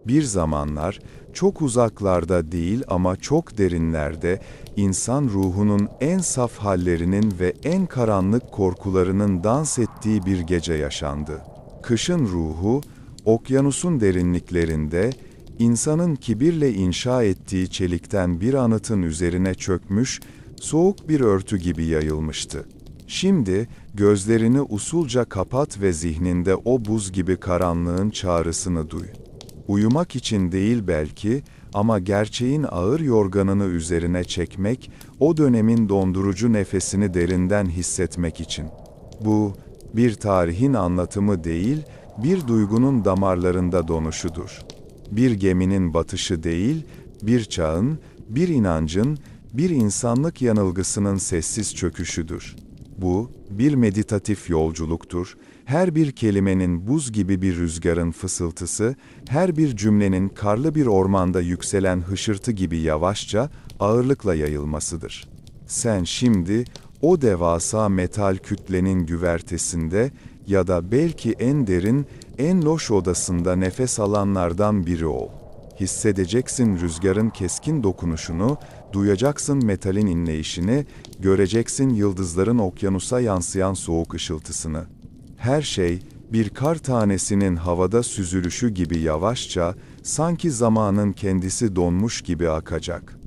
Bir zamanlar, çok uzaklarda değil ama çok derinlerde, insan ruhunun en saf hallerinin ve en karanlık korkularının dans ettiği bir gece yaşandı. Kışın ruhu, okyanusun derinliklerinde, insanın kibirle inşa ettiği çelikten bir anıtın üzerine çökmüş, soğuk bir örtü gibi yayılmıştı. Şimdi, gözlerini usulca kapat ve zihninde o buz gibi karanlığın çağrısını duy. Uyumak için değil belki ama gerçeğin ağır yorganını üzerine çekmek, o dönemin dondurucu nefesini derinden hissetmek için. Bu, bir tarihin anlatımı değil, bir duygunun damarlarında donuşudur. Bir geminin batışı değil, bir çağın, bir inancın, bir insanlık yanılgısının sessiz çöküşüdür. Bu, bir meditatif yolculuktur. Her bir kelimenin buz gibi bir rüzgarın fısıltısı, her bir cümlenin karlı bir ormanda yükselen hışırtı gibi yavaşça, ağırlıkla yayılmasıdır. Sen şimdi, o devasa metal kütlenin güvertesinde ya da belki en derin, en loş odasında nefes alanlardan biri ol. Hissedeceksin rüzgarın keskin dokunuşunu, duyacaksın metalin inleyişini, göreceksin yıldızların okyanusa yansıyan soğuk ışıltısını. Her şey, bir kar tanesinin havada süzülüşü gibi yavaşça, sanki zamanın kendisi donmuş gibi akacak.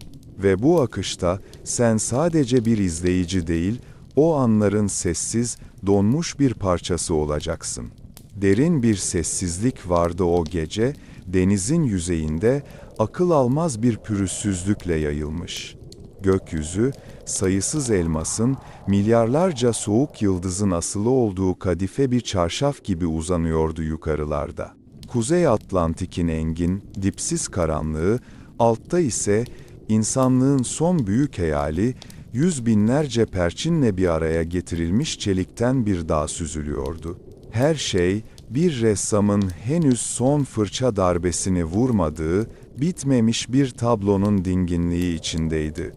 Ve bu akışta, sen sadece bir izleyici değil, o anların sessiz, donmuş bir parçası olacaksın. Derin bir sessizlik vardı o gece, denizin yüzeyinde, akıl almaz bir pürüzsüzlükle yayılmış. Gökyüzü, sayısız elmasın, milyarlarca soğuk yıldızın asılı olduğu kadife bir çarşaf gibi uzanıyordu yukarılarda. Kuzey Atlantik'in engin, dipsiz karanlığı, altta ise insanlığın son büyük hayali, yüz binlerce perçinle bir araya getirilmiş çelikten bir dağ süzülüyordu. Her şey, bir ressamın henüz son fırça darbesini vurmadığı, bitmemiş bir tablonun dinginliği içindeydi.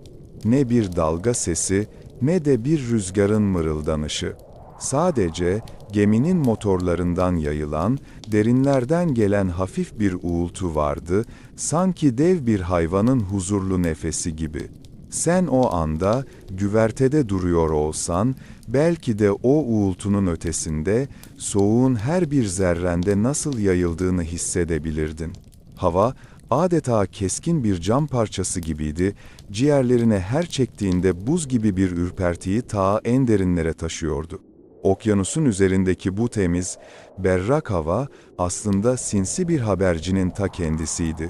Ne bir dalga sesi, ne de bir rüzgarın mırıldanışı. Sadece, geminin motorlarından yayılan, derinlerden gelen hafif bir uğultu vardı, sanki dev bir hayvanın huzurlu nefesi gibi. Sen o anda, güvertede duruyor olsan, belki de o uğultunun ötesinde, soğuğun her bir zerrende nasıl yayıldığını hissedebilirdin. Hava, adeta keskin bir cam parçası gibiydi, ciğerlerine her çektiğinde buz gibi bir ürpertiyi ta en derinlere taşıyordu. Okyanusun üzerindeki bu temiz, berrak hava, aslında sinsi bir habercinin ta kendisiydi.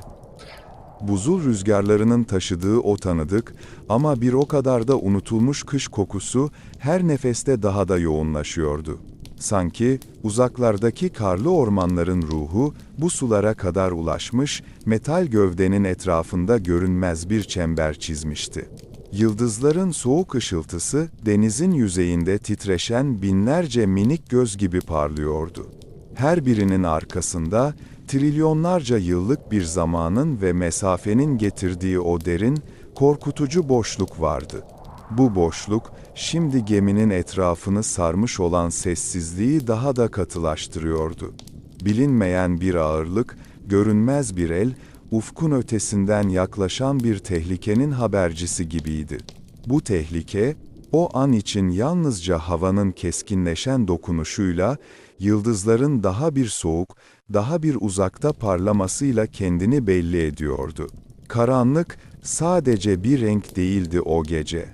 Buzul rüzgarlarının taşıdığı o tanıdık ama bir o kadar da unutulmuş kış kokusu her nefeste daha da yoğunlaşıyordu. Sanki uzaklardaki karlı ormanların ruhu bu sulara kadar ulaşmış, metal gövdenin etrafında görünmez bir çember çizmişti. Yıldızların soğuk ışıltısı denizin yüzeyinde titreşen binlerce minik göz gibi parlıyordu. Her birinin arkasında trilyonlarca yıllık bir zamanın ve mesafenin getirdiği o derin, korkutucu boşluk vardı. Bu boşluk, şimdi geminin etrafını sarmış olan sessizliği daha da katılaştırıyordu. Bilinmeyen bir ağırlık, görünmez bir el, ufkun ötesinden yaklaşan bir tehlikenin habercisi gibiydi. Bu tehlike, o an için yalnızca havanın keskinleşen dokunuşuyla, yıldızların daha bir soğuk, daha bir uzakta parlamasıyla kendini belli ediyordu. Karanlık, sadece bir renk değildi o gece.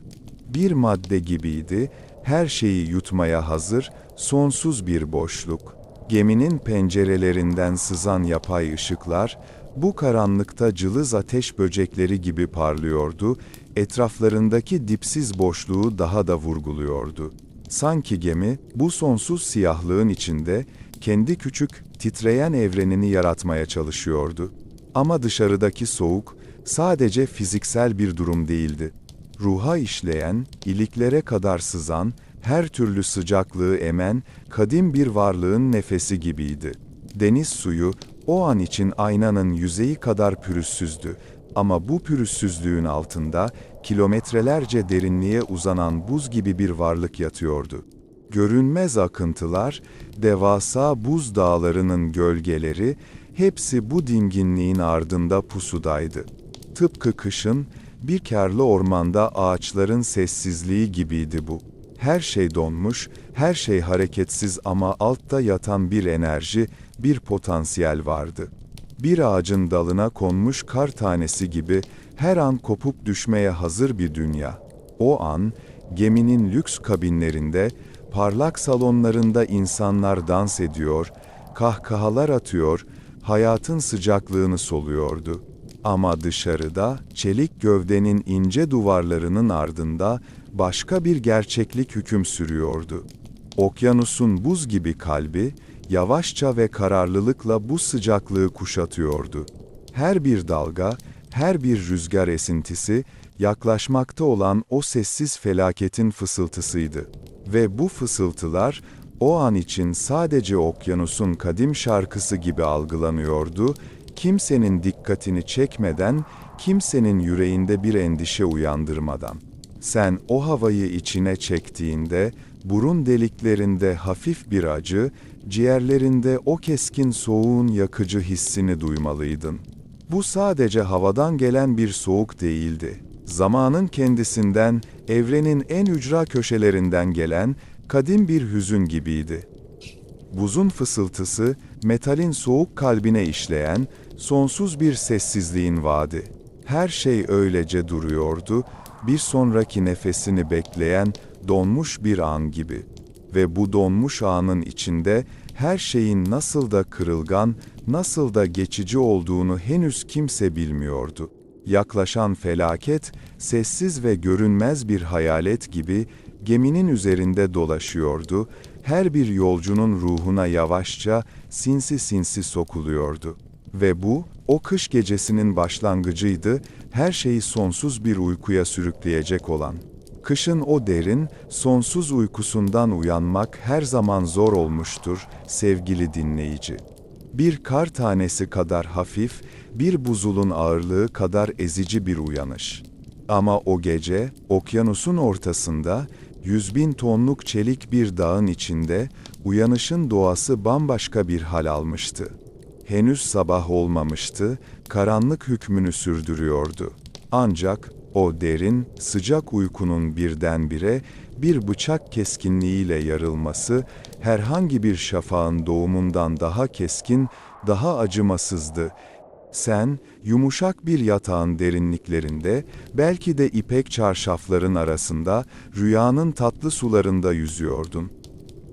Bir madde gibiydi, her şeyi yutmaya hazır, sonsuz bir boşluk. Geminin pencerelerinden sızan yapay ışıklar, bu karanlıkta cılız ateş böcekleri gibi parlıyordu, etraflarındaki dipsiz boşluğu daha da vurguluyordu. Sanki gemi, bu sonsuz siyahlığın içinde, kendi küçük, titreyen evrenini yaratmaya çalışıyordu. Ama dışarıdaki soğuk, sadece fiziksel bir durum değildi. Ruha işleyen, iliklere kadar sızan, her türlü sıcaklığı emen, kadim bir varlığın nefesi gibiydi. Deniz suyu, o an için aynanın yüzeyi kadar pürüzsüzdü. Ama bu pürüzsüzlüğün altında, kilometrelerce derinliğe uzanan buz gibi bir varlık yatıyordu. Görünmez akıntılar, devasa buz dağlarının gölgeleri, Hepsi bu dinginliğin ardında pusudaydı. Tıpkı kışın, bir karlı ormanda ağaçların sessizliği gibiydi bu. Her şey donmuş, her şey hareketsiz ama altta yatan bir enerji, bir potansiyel vardı. Bir ağacın dalına konmuş kar tanesi gibi her an kopup düşmeye hazır bir dünya. O an, geminin lüks kabinlerinde, parlak salonlarında insanlar dans ediyor, kahkahalar atıyor, hayatın sıcaklığını soluyordu. Ama dışarıda, çelik gövdenin ince duvarlarının ardında başka bir gerçeklik hüküm sürüyordu. Okyanusun buz gibi kalbi, yavaşça ve kararlılıkla bu sıcaklığı kuşatıyordu. Her bir dalga, her bir rüzgar esintisi, yaklaşmakta olan o sessiz felaketin fısıltısıydı. Ve bu fısıltılar, o an için sadece okyanusun kadim şarkısı gibi algılanıyordu, kimsenin dikkatini çekmeden, kimsenin yüreğinde bir endişe uyandırmadan. Sen o havayı içine çektiğinde, burun deliklerinde hafif bir acı, ciğerlerinde o keskin soğuğun yakıcı hissini duymalıydın. Bu sadece havadan gelen bir soğuk değildi. Zamanın kendisinden, evrenin en ücra köşelerinden gelen, kadim bir hüzün gibiydi. Buzun fısıltısı, metalin soğuk kalbine işleyen, sonsuz bir sessizliğin vaadi. Her şey öylece duruyordu, bir sonraki nefesini bekleyen, donmuş bir an gibi. Ve bu donmuş anın içinde, her şeyin nasıl da kırılgan, nasıl da geçici olduğunu henüz kimse bilmiyordu. Yaklaşan felaket, sessiz ve görünmez bir hayalet gibi, geminin üzerinde dolaşıyordu, her bir yolcunun ruhuna yavaşça, sinsi sinsi sokuluyordu. Ve bu, o kış gecesinin başlangıcıydı, her şeyi sonsuz bir uykuya sürükleyecek olan. Kışın o derin, sonsuz uykusundan uyanmak her zaman zor olmuştur, sevgili dinleyici. Bir kar tanesi kadar hafif, bir buzulun ağırlığı kadar ezici bir uyanış. Ama o gece, okyanusun ortasında, 100.000 tonluk çelik bir dağın içinde, uyanışın doğası bambaşka bir hal almıştı. Henüz sabah olmamıştı, karanlık hükmünü sürdürüyordu. Ancak, o derin, sıcak uykunun birdenbire, bir bıçak keskinliğiyle yarılması, herhangi bir şafağın doğumundan daha keskin, daha acımasızdı. Sen, yumuşak bir yatağın derinliklerinde, belki de ipek çarşafların arasında, rüyanın tatlı sularında yüzüyordun.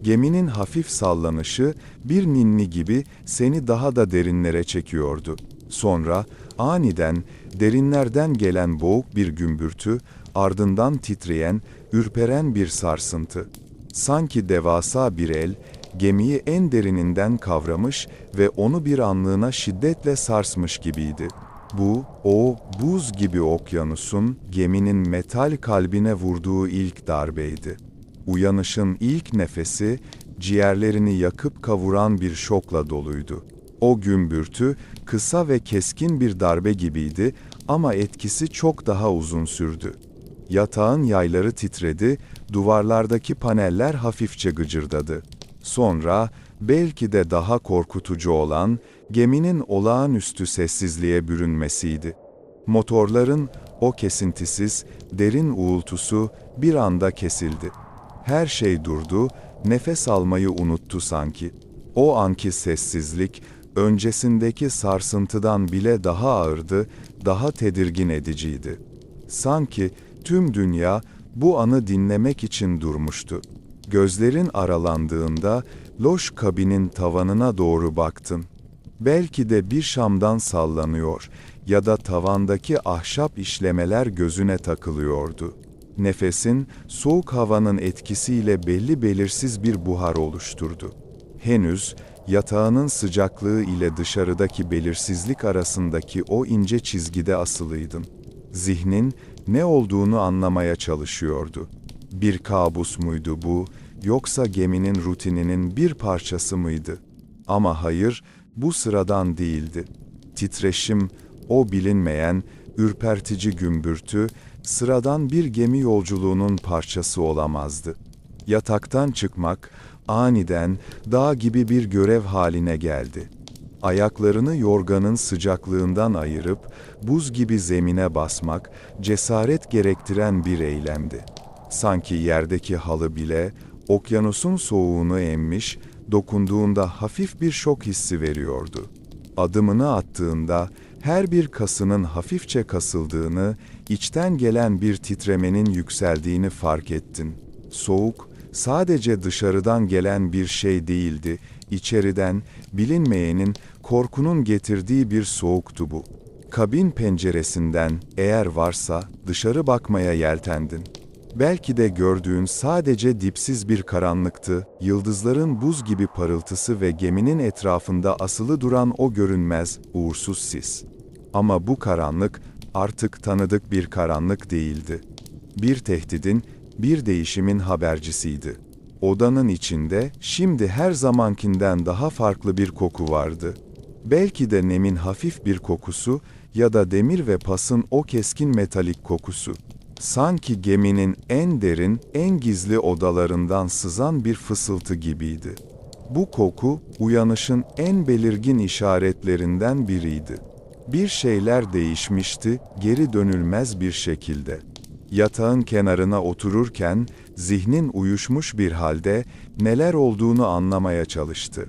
Geminin hafif sallanışı, bir ninni gibi seni daha da derinlere çekiyordu. Sonra, aniden, derinlerden gelen boğuk bir gümbürtü, ardından titreyen, ürperen bir sarsıntı. Sanki devasa bir el, gemiyi en derininden kavramış ve onu bir anlığına şiddetle sarsmış gibiydi. Bu, o buz gibi okyanusun, geminin metal kalbine vurduğu ilk darbeydi. Uyanışın ilk nefesi, ciğerlerini yakıp kavuran bir şokla doluydu. O gümbürtü, kısa ve keskin bir darbe gibiydi ama etkisi çok daha uzun sürdü. Yatağın yayları titredi, duvarlardaki paneller hafifçe gıcırdadı. Sonra, belki de daha korkutucu olan, geminin olağanüstü sessizliğe bürünmesiydi. Motorların, o kesintisiz, derin uğultusu bir anda kesildi. Her şey durdu, nefes almayı unuttu sanki. O anki sessizlik, öncesindeki sarsıntıdan bile daha ağırdı, daha tedirgin ediciydi. Sanki tüm dünya bu anı dinlemek için durmuştu. Gözlerin aralandığında loş kabinin tavanına doğru baktın. Belki de bir şamdan sallanıyor ya da tavandaki ahşap işlemeler gözüne takılıyordu. Nefesin, soğuk havanın etkisiyle belli belirsiz bir buhar oluşturdu. Henüz, yatağının sıcaklığı ile dışarıdaki belirsizlik arasındaki o ince çizgide asılıydın. Zihnin, ne olduğunu anlamaya çalışıyordu. Bir kabus muydu bu, yoksa geminin rutininin bir parçası mıydı? Ama hayır, bu sıradan değildi. Titreşim, o bilinmeyen, ürpertici gümbürtü, sıradan bir gemi yolculuğunun parçası olamazdı. Yataktan çıkmak, aniden, dağ gibi bir görev haline geldi. Ayaklarını yorganın sıcaklığından ayırıp, buz gibi zemine basmak, cesaret gerektiren bir eylemdi. Sanki yerdeki halı bile, okyanusun soğuğunu emmiş, dokunduğunda hafif bir şok hissi veriyordu. Adımını attığında, her bir kasının hafifçe kasıldığını, içten gelen bir titremenin yükseldiğini fark ettin. Soğuk, sadece dışarıdan gelen bir şey değildi, içeriden, bilinmeyenin, korkunun getirdiği bir soğuktu bu. Kabin penceresinden, eğer varsa, dışarı bakmaya yeltendin. Belki de gördüğün sadece dipsiz bir karanlıktı, yıldızların buz gibi parıltısı ve geminin etrafında asılı duran o görünmez, uğursuz sis. Ama bu karanlık, artık tanıdık bir karanlık değildi. Bir tehdidin, bir değişimin habercisiydi. Odanın içinde, şimdi her zamankinden daha farklı bir koku vardı. Belki de nemin hafif bir kokusu ya da demir ve pasın o keskin metalik kokusu. Sanki geminin en derin, en gizli odalarından sızan bir fısıltı gibiydi. Bu koku, uyanışın en belirgin işaretlerinden biriydi. Bir şeyler değişmişti, geri dönülmez bir şekilde. Yatağın kenarına otururken, zihnin uyuşmuş bir halde, neler olduğunu anlamaya çalıştı.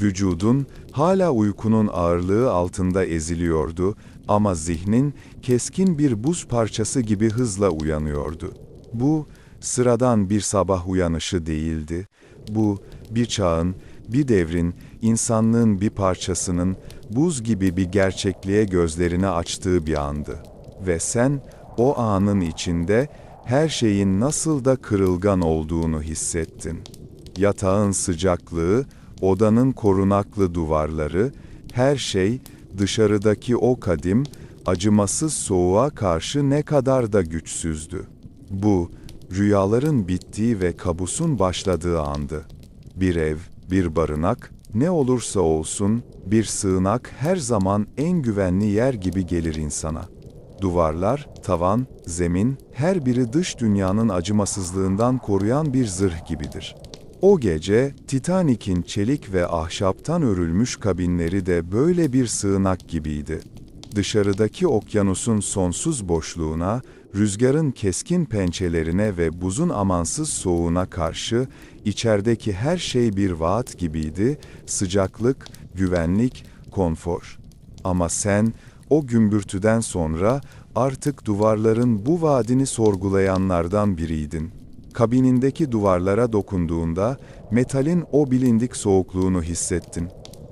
Vücudun, hala uykunun ağırlığı altında eziliyordu ama zihnin, keskin bir buz parçası gibi hızla uyanıyordu. Bu, sıradan bir sabah uyanışı değildi. Bu, bir çağın, bir devrin, insanlığın bir parçasının, buz gibi bir gerçekliğe gözlerini açtığı bir andı. Ve sen, o anın içinde, her şeyin nasıl da kırılgan olduğunu hissettin. Yatağın sıcaklığı, odanın korunaklı duvarları, her şey, dışarıdaki o kadim, acımasız soğuğa karşı ne kadar da güçsüzdü. Bu, rüyaların bittiği ve kabusun başladığı andı. Bir ev, bir barınak, ne olursa olsun, bir sığınak her zaman en güvenli yer gibi gelir insana. Duvarlar, tavan, zemin, her biri dış dünyanın acımasızlığından koruyan bir zırh gibidir. O gece, Titanik'in çelik ve ahşaptan örülmüş kabinleri de böyle bir sığınak gibiydi. Dışarıdaki okyanusun sonsuz boşluğuna, rüzgarın keskin pençelerine ve buzun amansız soğuğuna karşı, içerideki her şey bir vaat gibiydi, sıcaklık, güvenlik, konfor. Ama sen, o gümbürtüden sonra, artık duvarların bu vaadini sorgulayanlardan biriydin. Kabinindeki duvarlara dokunduğunda, metalin o bilindik soğukluğunu hissettin.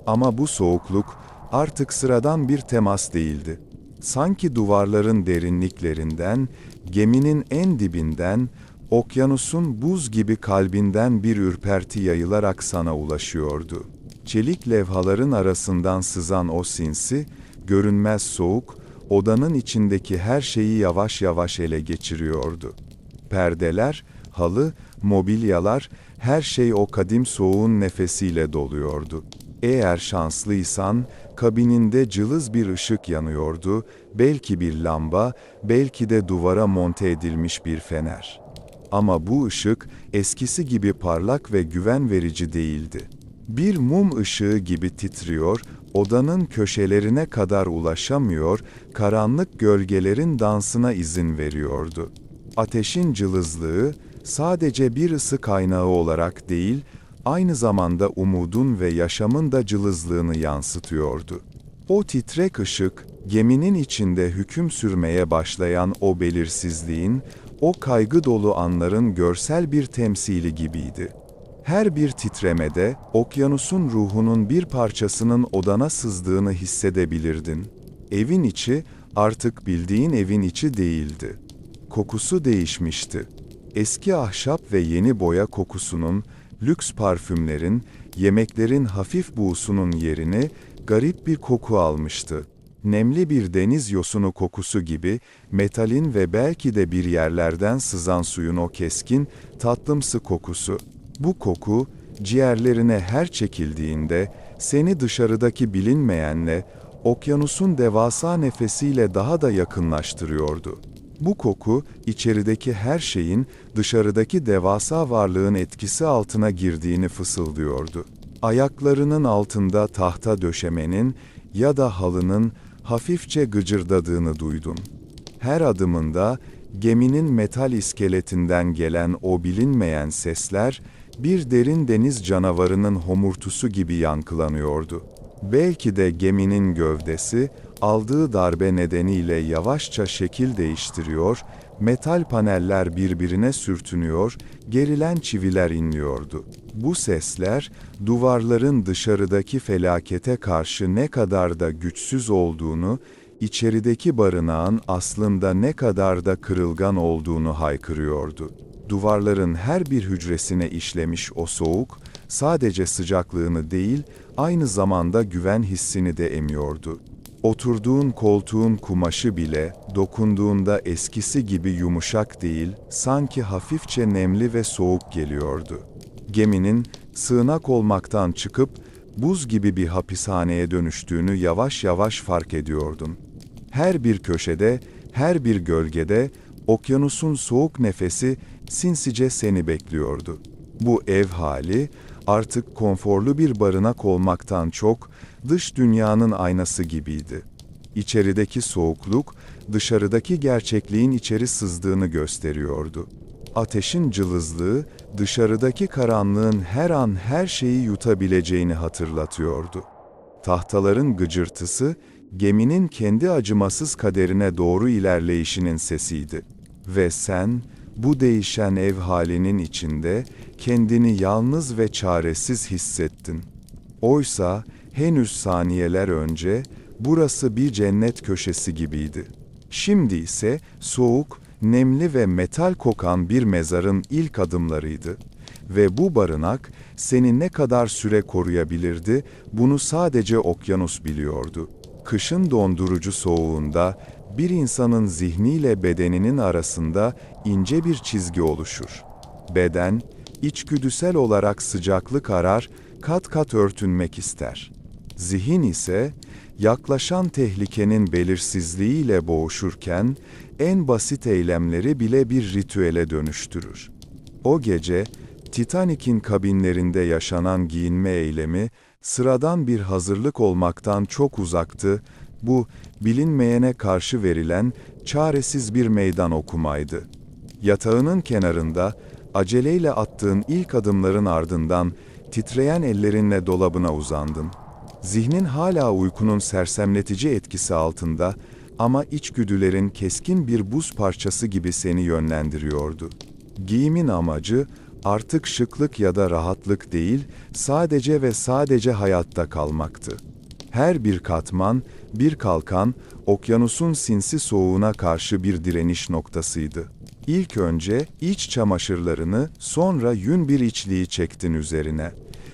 Ama bu soğukluk, artık sıradan bir temas değildi. Sanki duvarların derinliklerinden, geminin en dibinden, okyanusun buz gibi kalbinden bir ürperti yayılarak sana ulaşıyordu. Çelik levhaların arasından sızan o sinsi, görünmez soğuk, odanın içindeki her şeyi yavaş yavaş ele geçiriyordu. Perdeler, halı, mobilyalar, her şey o kadim soğuğun nefesiyle doluyordu. Eğer şanslıysan, kabininde cılız bir ışık yanıyordu, belki bir lamba, belki de duvara monte edilmiş bir fener. Ama bu ışık, eskisi gibi parlak ve güven verici değildi. Bir mum ışığı gibi titriyor, odanın köşelerine kadar ulaşamıyor, karanlık gölgelerin dansına izin veriyordu. Ateşin cılızlığı, sadece bir ısı kaynağı olarak değil, aynı zamanda umudun ve yaşamın da cılızlığını yansıtıyordu. O titrek ışık, geminin içinde hüküm sürmeye başlayan o belirsizliğin, o kaygı dolu anların görsel bir temsili gibiydi. Her bir titremede, okyanusun ruhunun bir parçasının odana sızdığını hissedebilirdin. Evin içi, artık bildiğin evin içi değildi. Kokusu değişmişti. Eski ahşap ve yeni boya kokusunun, lüks parfümlerin, yemeklerin hafif buğusunun yerini garip bir koku almıştı. Nemli bir deniz yosunu kokusu gibi, metalin ve belki de bir yerlerden sızan suyun o keskin, tatlımsı kokusu. Bu koku, ciğerlerine her çekildiğinde, seni dışarıdaki bilinmeyenle, okyanusun devasa nefesiyle daha da yakınlaştırıyordu. Bu koku, içerideki her şeyin, dışarıdaki devasa varlığın etkisi altına girdiğini fısıldıyordu. Ayaklarının altında tahta döşemenin ya da halının hafifçe gıcırdadığını duydun. Her adımında geminin metal iskeletinden gelen o bilinmeyen sesler, bir derin deniz canavarının homurtusu gibi yankılanıyordu. Belki de geminin gövdesi, aldığı darbe nedeniyle yavaşça şekil değiştiriyor, metal paneller birbirine sürtünüyor, gerilen çiviler inliyordu. Bu sesler, duvarların dışarıdaki felakete karşı ne kadar da güçsüz olduğunu, içerideki barınağın aslında ne kadar da kırılgan olduğunu haykırıyordu. Duvarların her bir hücresine işlemiş o soğuk, sadece sıcaklığını değil, aynı zamanda güven hissini de emiyordu. Oturduğun koltuğun kumaşı bile, dokunduğunda eskisi gibi yumuşak değil, sanki hafifçe nemli ve soğuk geliyordu. Geminin, sığınak olmaktan çıkıp, buz gibi bir hapishaneye dönüştüğünü yavaş yavaş fark ediyordun. Her bir köşede, her bir gölgede, okyanusun soğuk nefesi sinsice seni bekliyordu. Bu ev hali, artık konforlu bir barınak olmaktan çok, dış dünyanın aynası gibiydi. İçerideki soğukluk, dışarıdaki gerçekliğin içeri sızdığını gösteriyordu. Ateşin cılızlığı, dışarıdaki karanlığın her an her şeyi yutabileceğini hatırlatıyordu. Tahtaların gıcırtısı, geminin kendi acımasız kaderine doğru ilerleyişinin sesiydi. Ve sen, bu değişen ev halinin içinde, kendini yalnız ve çaresiz hissettin. Oysa, henüz saniyeler önce, burası bir cennet köşesi gibiydi. Şimdi ise, soğuk, nemli ve metal kokan bir mezarın ilk adımlarıydı. Ve bu barınak, seni ne kadar süre koruyabilirdi, bunu sadece okyanus biliyordu. Kışın dondurucu soğuğunda, bir insanın zihniyle bedeninin arasında ince bir çizgi oluşur. Beden, içgüdüsel olarak sıcaklık arar, kat kat örtünmek ister. Zihin ise, yaklaşan tehlikenin belirsizliğiyle boğuşurken, en basit eylemleri bile bir ritüele dönüştürür. O gece, Titanik'in kabinlerinde yaşanan giyinme eylemi, sıradan bir hazırlık olmaktan çok uzaktı, bu, bilinmeyene karşı verilen, çaresiz bir meydan okumaydı. Yatağının kenarında, aceleyle attığın ilk adımların ardından, titreyen ellerinle dolabına uzandın. Zihnin hala uykunun sersemletici etkisi altında, ama içgüdülerin keskin bir buz parçası gibi seni yönlendiriyordu. Giyimin amacı, artık şıklık ya da rahatlık değil, sadece ve sadece hayatta kalmaktı. Her bir katman, bir kalkan, okyanusun sinsi soğuğuna karşı bir direniş noktasıydı. İlk önce iç çamaşırlarını, sonra yün bir içliği çektin üzerine.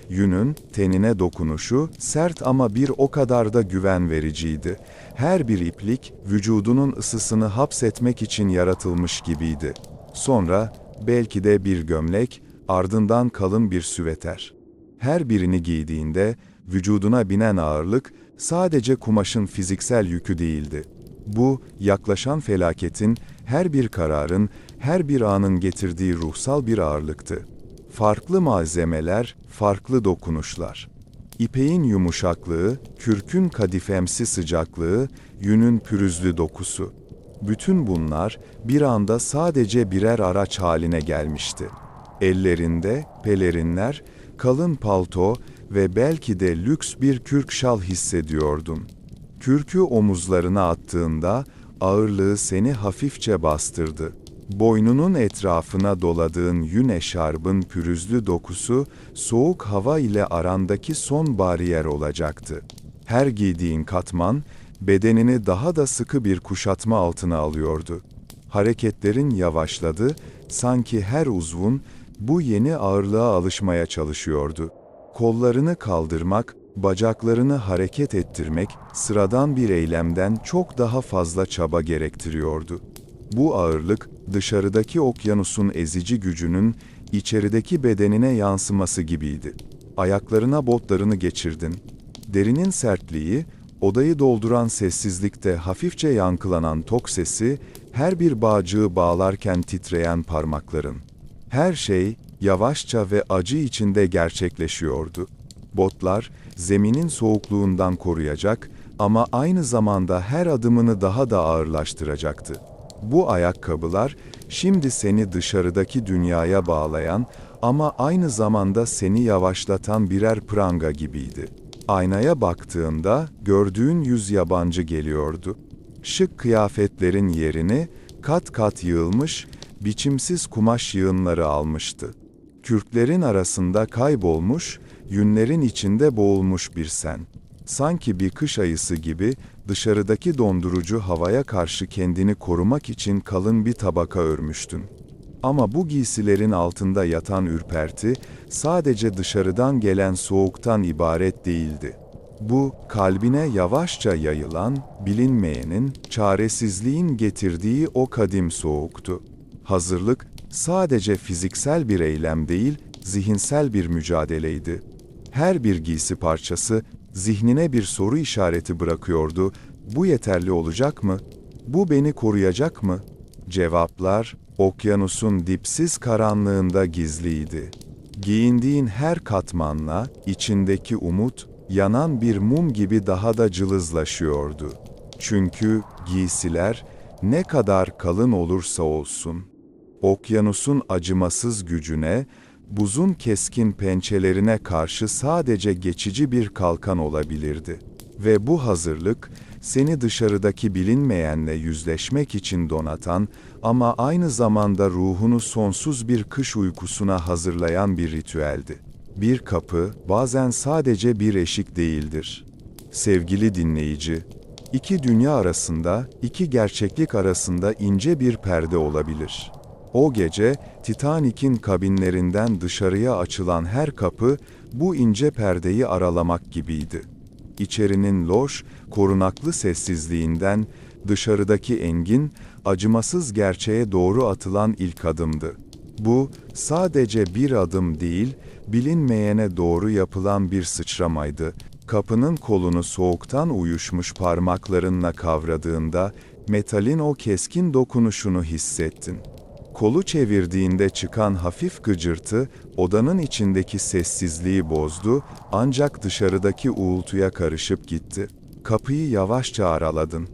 Yünün, tenine dokunuşu, sert ama bir o kadar da güven vericiydi. Her bir iplik, vücudunun ısısını hapsetmek için yaratılmış gibiydi. Sonra, belki de bir gömlek, ardından kalın bir süveter. Her birini giydiğinde, vücuduna binen ağırlık, sadece kumaşın fiziksel yükü değildi. Bu, yaklaşan felaketin, her bir kararın, her bir anın getirdiği ruhsal bir ağırlıktı. Farklı malzemeler, farklı dokunuşlar. İpeğin yumuşaklığı, kürkün kadifemsi sıcaklığı, yünün pürüzlü dokusu. Bütün bunlar bir anda sadece birer araç haline gelmişti. Ellerinde pelerinler, kalın palto ve belki de lüks bir kürk şal hissediyordun. Kürkü omuzlarına attığında ağırlığı seni hafifçe bastırdı. Boynunun etrafına doladığın yün eşarbın pürüzlü dokusu, soğuk hava ile arandaki son bariyer olacaktı. Her giydiğin katman, bedenini daha da sıkı bir kuşatma altına alıyordu. Hareketlerin yavaşladı, sanki her uzvun, bu yeni ağırlığa alışmaya çalışıyordu. Kollarını kaldırmak, bacaklarını hareket ettirmek, sıradan bir eylemden çok daha fazla çaba gerektiriyordu. Bu ağırlık, dışarıdaki okyanusun ezici gücünün, içerideki bedenine yansıması gibiydi. Ayaklarına botlarını geçirdin. Derinin sertliği, odayı dolduran sessizlikte hafifçe yankılanan tok sesi, her bir bağcığı bağlarken titreyen parmakların. Her şey, yavaşça ve acı içinde gerçekleşiyordu. Botlar, zeminin soğukluğundan koruyacak ama aynı zamanda her adımını daha da ağırlaştıracaktı. Bu ayakkabılar, şimdi seni dışarıdaki dünyaya bağlayan ama aynı zamanda seni yavaşlatan birer pranga gibiydi. Aynaya baktığında gördüğün yüz yabancı geliyordu. Şık kıyafetlerin yerini kat kat yığılmış, biçimsiz kumaş yığınları almıştı. Kürklerin arasında kaybolmuş, yünlerin içinde boğulmuş bir sen. Sanki bir kış ayısı gibi dışarıdaki dondurucu havaya karşı kendini korumak için kalın bir tabaka örmüştün. Ama bu giysilerin altında yatan ürperti sadece dışarıdan gelen soğuktan ibaret değildi. Bu, kalbine yavaşça yayılan, bilinmeyenin, çaresizliğin getirdiği o kadim soğuktu. Hazırlık, sadece fiziksel bir eylem değil, zihinsel bir mücadeleydi. Her bir giysi parçası, zihnine bir soru işareti bırakıyordu. Bu yeterli olacak mı? Bu beni koruyacak mı? Cevaplar, okyanusun dipsiz karanlığında gizliydi. Giyindiğin her katmanla, içindeki umut, yanan bir mum gibi daha da cılızlaşıyordu. Çünkü giysiler, ne kadar kalın olursa olsun, okyanusun acımasız gücüne, buzun keskin pençelerine karşı sadece geçici bir kalkan olabilirdi. Ve bu hazırlık, seni dışarıdaki bilinmeyenle yüzleşmek için donatan ama aynı zamanda ruhunu sonsuz bir kış uykusuna hazırlayan bir ritüeldi. Bir kapı, bazen sadece bir eşik değildir. Sevgili dinleyici, iki dünya arasında, iki gerçeklik arasında ince bir perde olabilir. O gece, Titanik'in kabinlerinden dışarıya açılan her kapı, bu ince perdeyi aralamak gibiydi. İçerinin loş, korunaklı sessizliğinden, dışarıdaki engin, acımasız gerçeğe doğru atılan ilk adımdı. Bu, sadece bir adım değil, bilinmeyene doğru yapılan bir sıçramaydı. Kapının kolunu soğuktan uyuşmuş parmaklarınla kavradığında, metalin o keskin dokunuşunu hissettin. Kolu çevirdiğinde çıkan hafif gıcırtı, odanın içindeki sessizliği bozdu, ancak dışarıdaki uğultuya karışıp gitti. Kapıyı yavaşça araladın.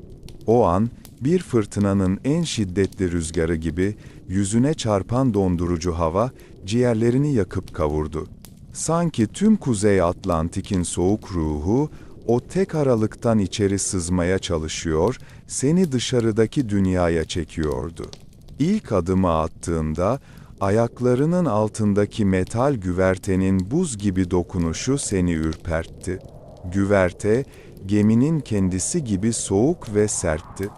O an, bir fırtınanın en şiddetli rüzgarı gibi, yüzüne çarpan dondurucu hava, ciğerlerini yakıp kavurdu. Sanki tüm Kuzey Atlantik'in soğuk ruhu, o tek aralıktan içeri sızmaya çalışıyor, seni dışarıdaki dünyaya çekiyordu. İlk adımı attığında, ayaklarının altındaki metal güvertenin buz gibi dokunuşu seni ürpertti. Güverte, geminin kendisi gibi soğuk ve sertti.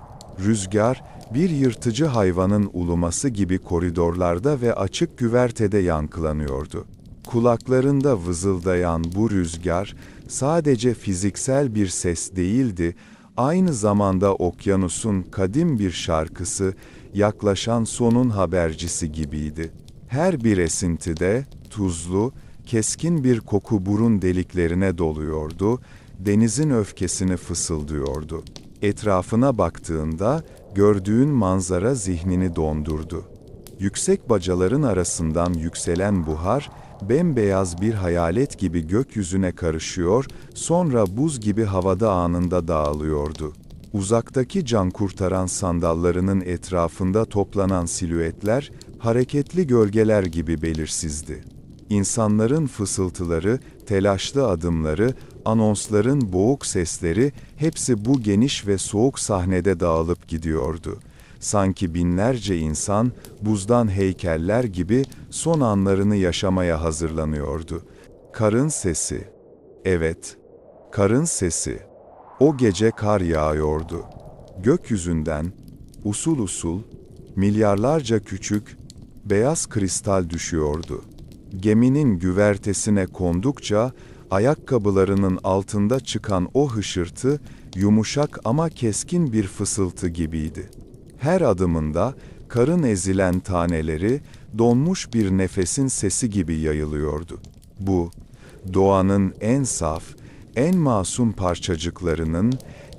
Rüzgar, bir yırtıcı hayvanın uluması gibi koridorlarda ve açık güvertede yankılanıyordu. Kulaklarında vızıldayan bu rüzgar, sadece fiziksel bir ses değildi, aynı zamanda okyanusun kadim bir şarkısı, yaklaşan sonun habercisi gibiydi. Her bir esintide, tuzlu, keskin bir koku burun deliklerine doluyordu, denizin öfkesini fısıldıyordu. Etrafına baktığında, gördüğün manzara zihnini dondurdu. Yüksek bacaların arasından yükselen buhar, bembeyaz bir hayalet gibi gökyüzüne karışıyor, sonra buz gibi havada anında dağılıyordu. Uzaktaki can kurtaran sandallarının etrafında toplanan silüetler, hareketli gölgeler gibi belirsizdi. İnsanların fısıltıları, telaşlı adımları, anonsların boğuk sesleri, hepsi bu geniş ve soğuk sahnede dağılıp gidiyordu. Sanki binlerce insan, buzdan heykeller gibi son anlarını yaşamaya hazırlanıyordu. Karın sesi. Evet, karın sesi. O gece kar yağıyordu. Gökyüzünden, usul usul, milyarlarca küçük, beyaz kristal düşüyordu. Geminin güvertesine kondukça, ayakkabılarının altında çıkan o hışırtı, yumuşak ama keskin bir fısıltı gibiydi. Her adımında, karın ezilen taneleri, donmuş bir nefesin sesi gibi yayılıyordu. Bu, doğanın en saf, en masum parçacıklarının,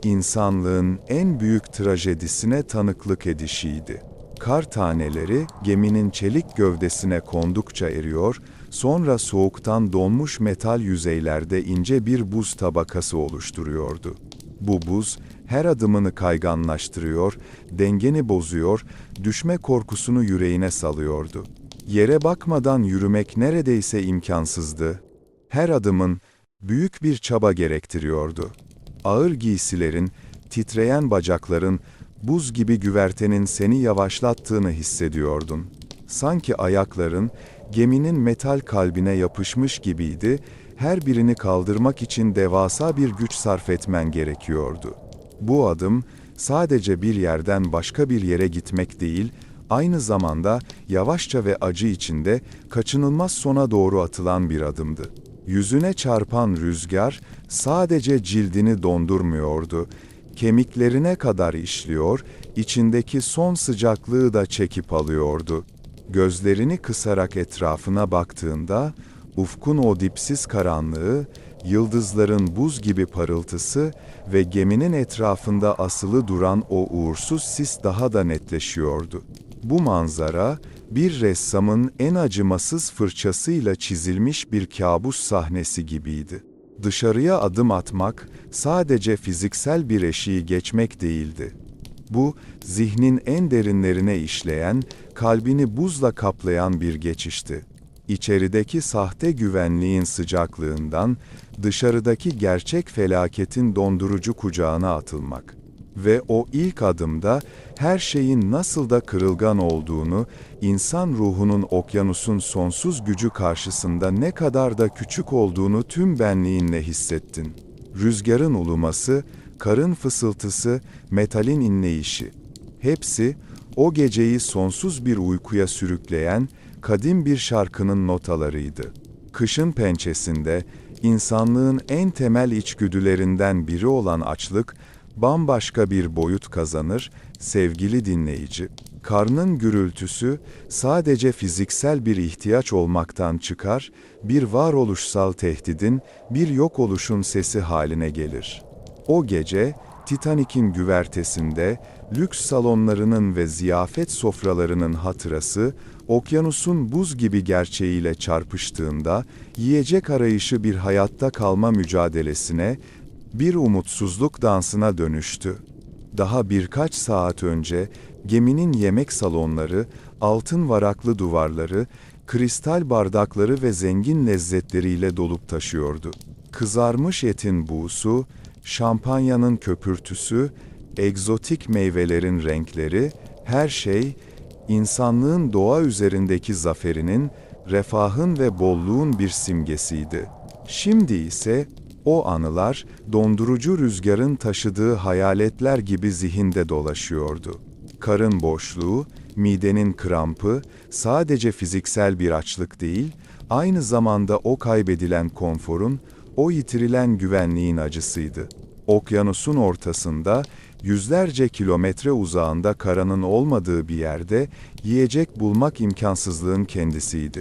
insanlığın en büyük trajedisine tanıklık edişiydi. Kar taneleri geminin çelik gövdesine kondukça eriyor, Sonra soğuktan donmuş metal yüzeylerde ince bir buz tabakası oluşturuyordu. Bu buz, her adımını kayganlaştırıyor, dengeni bozuyor, düşme korkusunu yüreğine salıyordu. Yere bakmadan yürümek neredeyse imkansızdı. Her adımın büyük bir çaba gerektiriyordu. Ağır giysilerin, titreyen bacakların, buz gibi güvertenin seni yavaşlattığını hissediyordun. Sanki ayakların, geminin metal kalbine yapışmış gibiydi, her birini kaldırmak için devasa bir güç sarf etmen gerekiyordu. Bu adım, sadece bir yerden başka bir yere gitmek değil, aynı zamanda yavaşça ve acı içinde kaçınılmaz sona doğru atılan bir adımdı. Yüzüne çarpan rüzgar sadece cildini dondurmuyordu, kemiklerine kadar işliyor, içindeki son sıcaklığı da çekip alıyordu. Gözlerini kısarak etrafına baktığında, ufkun o dipsiz karanlığı, yıldızların buz gibi parıltısı ve geminin etrafında asılı duran o uğursuz sis daha da netleşiyordu. Bu manzara, bir ressamın en acımasız fırçasıyla çizilmiş bir kabus sahnesi gibiydi. Dışarıya adım atmak, sadece fiziksel bir eşiği geçmek değildi. Bu, zihnin en derinlerine işleyen, kalbini buzla kaplayan bir geçişti. İçerideki sahte güvenliğin sıcaklığından, dışarıdaki gerçek felaketin dondurucu kucağına atılmak. Ve o ilk adımda, her şeyin nasıl da kırılgan olduğunu, insan ruhunun okyanusun sonsuz gücü karşısında ne kadar da küçük olduğunu tüm benliğinle hissettin. Rüzgarın uluması, karın fısıltısı, metalin inleyişi. Hepsi, o geceyi sonsuz bir uykuya sürükleyen, kadim bir şarkının notalarıydı. Kışın pençesinde, insanlığın en temel içgüdülerinden biri olan açlık, bambaşka bir boyut kazanır, sevgili dinleyici. Karnın gürültüsü, sadece fiziksel bir ihtiyaç olmaktan çıkar, bir varoluşsal tehdidin, bir yok oluşun sesi haline gelir. O gece, Titanik'in güvertesinde, lüks salonlarının ve ziyafet sofralarının hatırası, okyanusun buz gibi gerçeğiyle çarpıştığında, yiyecek arayışı bir hayatta kalma mücadelesine, bir umutsuzluk dansına dönüştü. Daha birkaç saat önce, geminin yemek salonları, altın varaklı duvarları, kristal bardakları ve zengin lezzetleriyle dolup taşıyordu. Kızarmış etin buğusu, şampanyanın köpürtüsü, egzotik meyvelerin renkleri, her şey, insanlığın doğa üzerindeki zaferinin, refahın ve bolluğun bir simgesiydi. Şimdi ise, o anılar, dondurucu rüzgarın taşıdığı hayaletler gibi zihinde dolaşıyordu. Karın boşluğu, midenin krampı, sadece fiziksel bir açlık değil, aynı zamanda o kaybedilen konforun, o yitirilen güvenliğin acısıydı. Okyanusun ortasında, yüzlerce kilometre uzağında karanın olmadığı bir yerde, yiyecek bulmak imkansızlığın kendisiydi.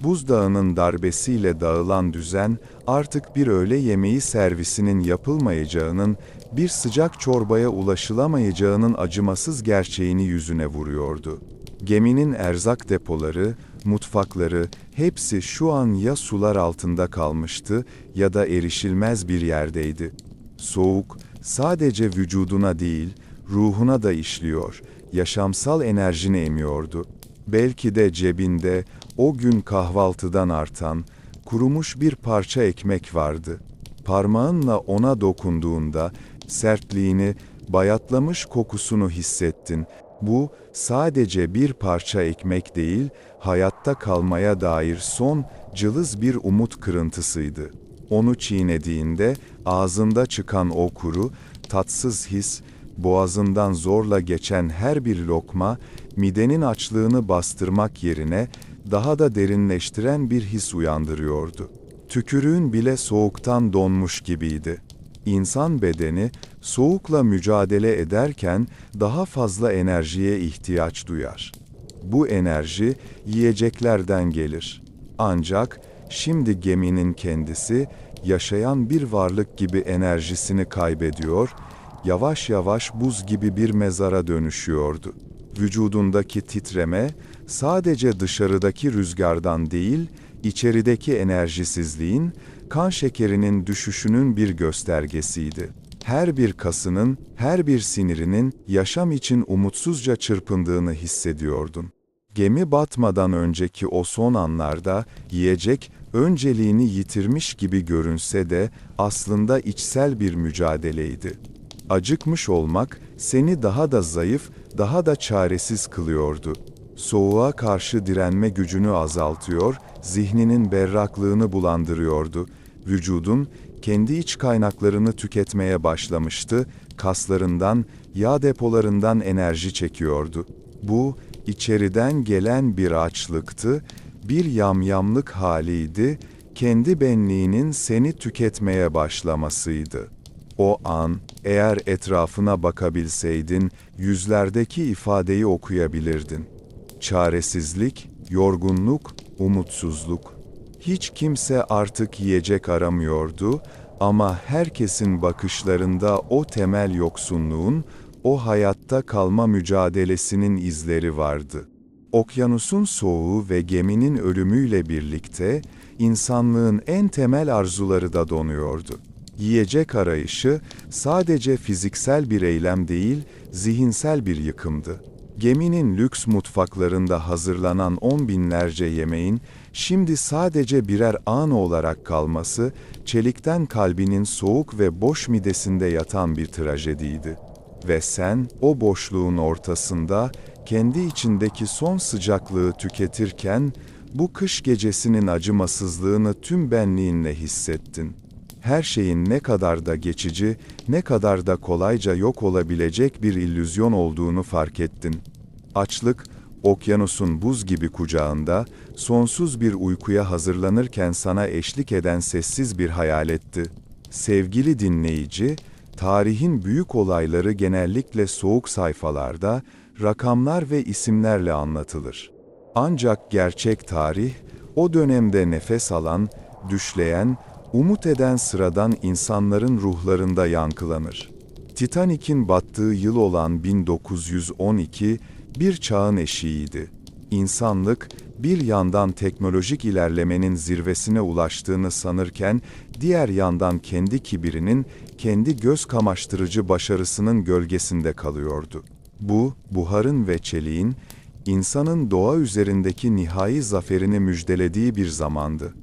Buzdağının darbesiyle dağılan düzen, artık bir öğle yemeği servisinin yapılmayacağının, bir sıcak çorbaya ulaşılamayacağının acımasız gerçeğini yüzüne vuruyordu. Geminin erzak depoları, mutfakları, hepsi şu an ya sular altında kalmıştı ya da erişilmez bir yerdeydi. Soğuk, sadece vücuduna değil, ruhuna da işliyor, yaşamsal enerjini emiyordu. Belki de cebinde, o gün kahvaltıdan artan, kurumuş bir parça ekmek vardı. Parmağınla ona dokunduğunda, sertliğini, bayatlamış kokusunu hissettin. Bu, sadece bir parça ekmek değil, hayatta kalmaya dair son, cılız bir umut kırıntısıydı. Onu çiğnediğinde, ağzında çıkan o kuru, tatsız his, boğazından zorla geçen her bir lokma, midenin açlığını bastırmak yerine, daha da derinleştiren bir his uyandırıyordu. Tükürüğün bile soğuktan donmuş gibiydi. İnsan bedeni, soğukla mücadele ederken daha fazla enerjiye ihtiyaç duyar. Bu enerji, yiyeceklerden gelir. Ancak, şimdi geminin kendisi, yaşayan bir varlık gibi enerjisini kaybediyor, yavaş yavaş buz gibi bir mezara dönüşüyordu. Vücudundaki titreme, sadece dışarıdaki rüzgardan değil, İçerideki enerjisizliğin, kan şekerinin düşüşünün bir göstergesiydi. Her bir kasının, her bir sinirinin yaşam için umutsuzca çırpındığını hissediyordun. Gemi batmadan önceki o son anlarda yiyecek önceliğini yitirmiş gibi görünse de aslında içsel bir mücadeleydi. Acıkmış olmak seni daha da zayıf, daha da çaresiz kılıyordu. Soğuğa karşı direnme gücünü azaltıyor, zihninin berraklığını bulandırıyordu. Vücudun kendi iç kaynaklarını tüketmeye başlamıştı, kaslarından, yağ depolarından enerji çekiyordu. Bu, içeriden gelen bir açlıktı, bir yamyamlık haliydi, kendi benliğinin seni tüketmeye başlamasıydı. O an, eğer etrafına bakabilseydin, yüzlerdeki ifadeyi okuyabilirdin. Çaresizlik, yorgunluk, umutsuzluk. Hiç kimse artık yiyecek aramıyordu ama herkesin bakışlarında o temel yoksunluğun, o hayatta kalma mücadelesinin izleri vardı. Okyanusun soğuğu ve geminin ölümüyle birlikte, insanlığın en temel arzuları da donuyordu. Yiyecek arayışı sadece fiziksel bir eylem değil, zihinsel bir yıkımdı. Geminin lüks mutfaklarında hazırlanan 10 binlerce yemeğin, şimdi sadece birer an olarak kalması, çelikten kalbinin soğuk ve boş midesinde yatan bir trajediydi. Ve sen, o boşluğun ortasında, kendi içindeki son sıcaklığı tüketirken, bu kış gecesinin acımasızlığını tüm benliğinle hissettin. Her şeyin ne kadar da geçici, ne kadar da kolayca yok olabilecek bir illüzyon olduğunu fark ettin. Açlık, okyanusun buz gibi kucağında, sonsuz bir uykuya hazırlanırken sana eşlik eden sessiz bir hayaletti. Sevgili dinleyici, tarihin büyük olayları genellikle soğuk sayfalarda, rakamlar ve isimlerle anlatılır. Ancak gerçek tarih, o dönemde nefes alan, düşleyen, umut eden sıradan insanların ruhlarında yankılanır. Titanik'in battığı yıl olan 1912, bir çağın eşiğiydi. İnsanlık, bir yandan teknolojik ilerlemenin zirvesine ulaştığını sanırken, diğer yandan kendi kibirinin, kendi göz kamaştırıcı başarısının gölgesinde kalıyordu. Bu, buharın ve çeliğin, insanın doğa üzerindeki nihai zaferini müjdelediği bir zamandı.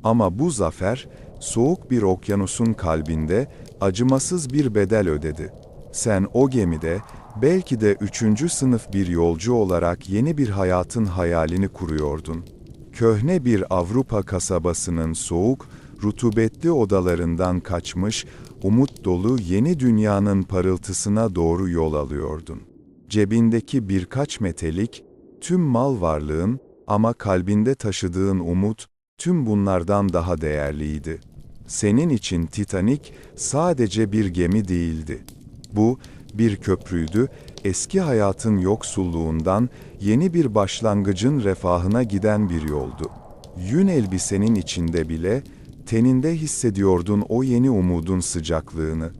Ama bu zafer, soğuk bir okyanusun kalbinde, acımasız bir bedel ödedi. Sen o gemide, belki de 3. sınıf bir yolcu olarak yeni bir hayatın hayalini kuruyordun. Köhne bir Avrupa kasabasının soğuk, rutubetli odalarından kaçmış, umut dolu yeni dünyanın parıltısına doğru yol alıyordun. Cebindeki birkaç metelik, tüm mal varlığın ama kalbinde taşıdığın umut, tüm bunlardan daha değerliydi. Senin için Titanik sadece bir gemi değildi. Bu, bir köprüydü, eski hayatın yoksulluğundan yeni bir başlangıcın refahına giden bir yoldu. Yün elbisenin içinde bile, teninde hissediyordun o yeni umudun sıcaklığını.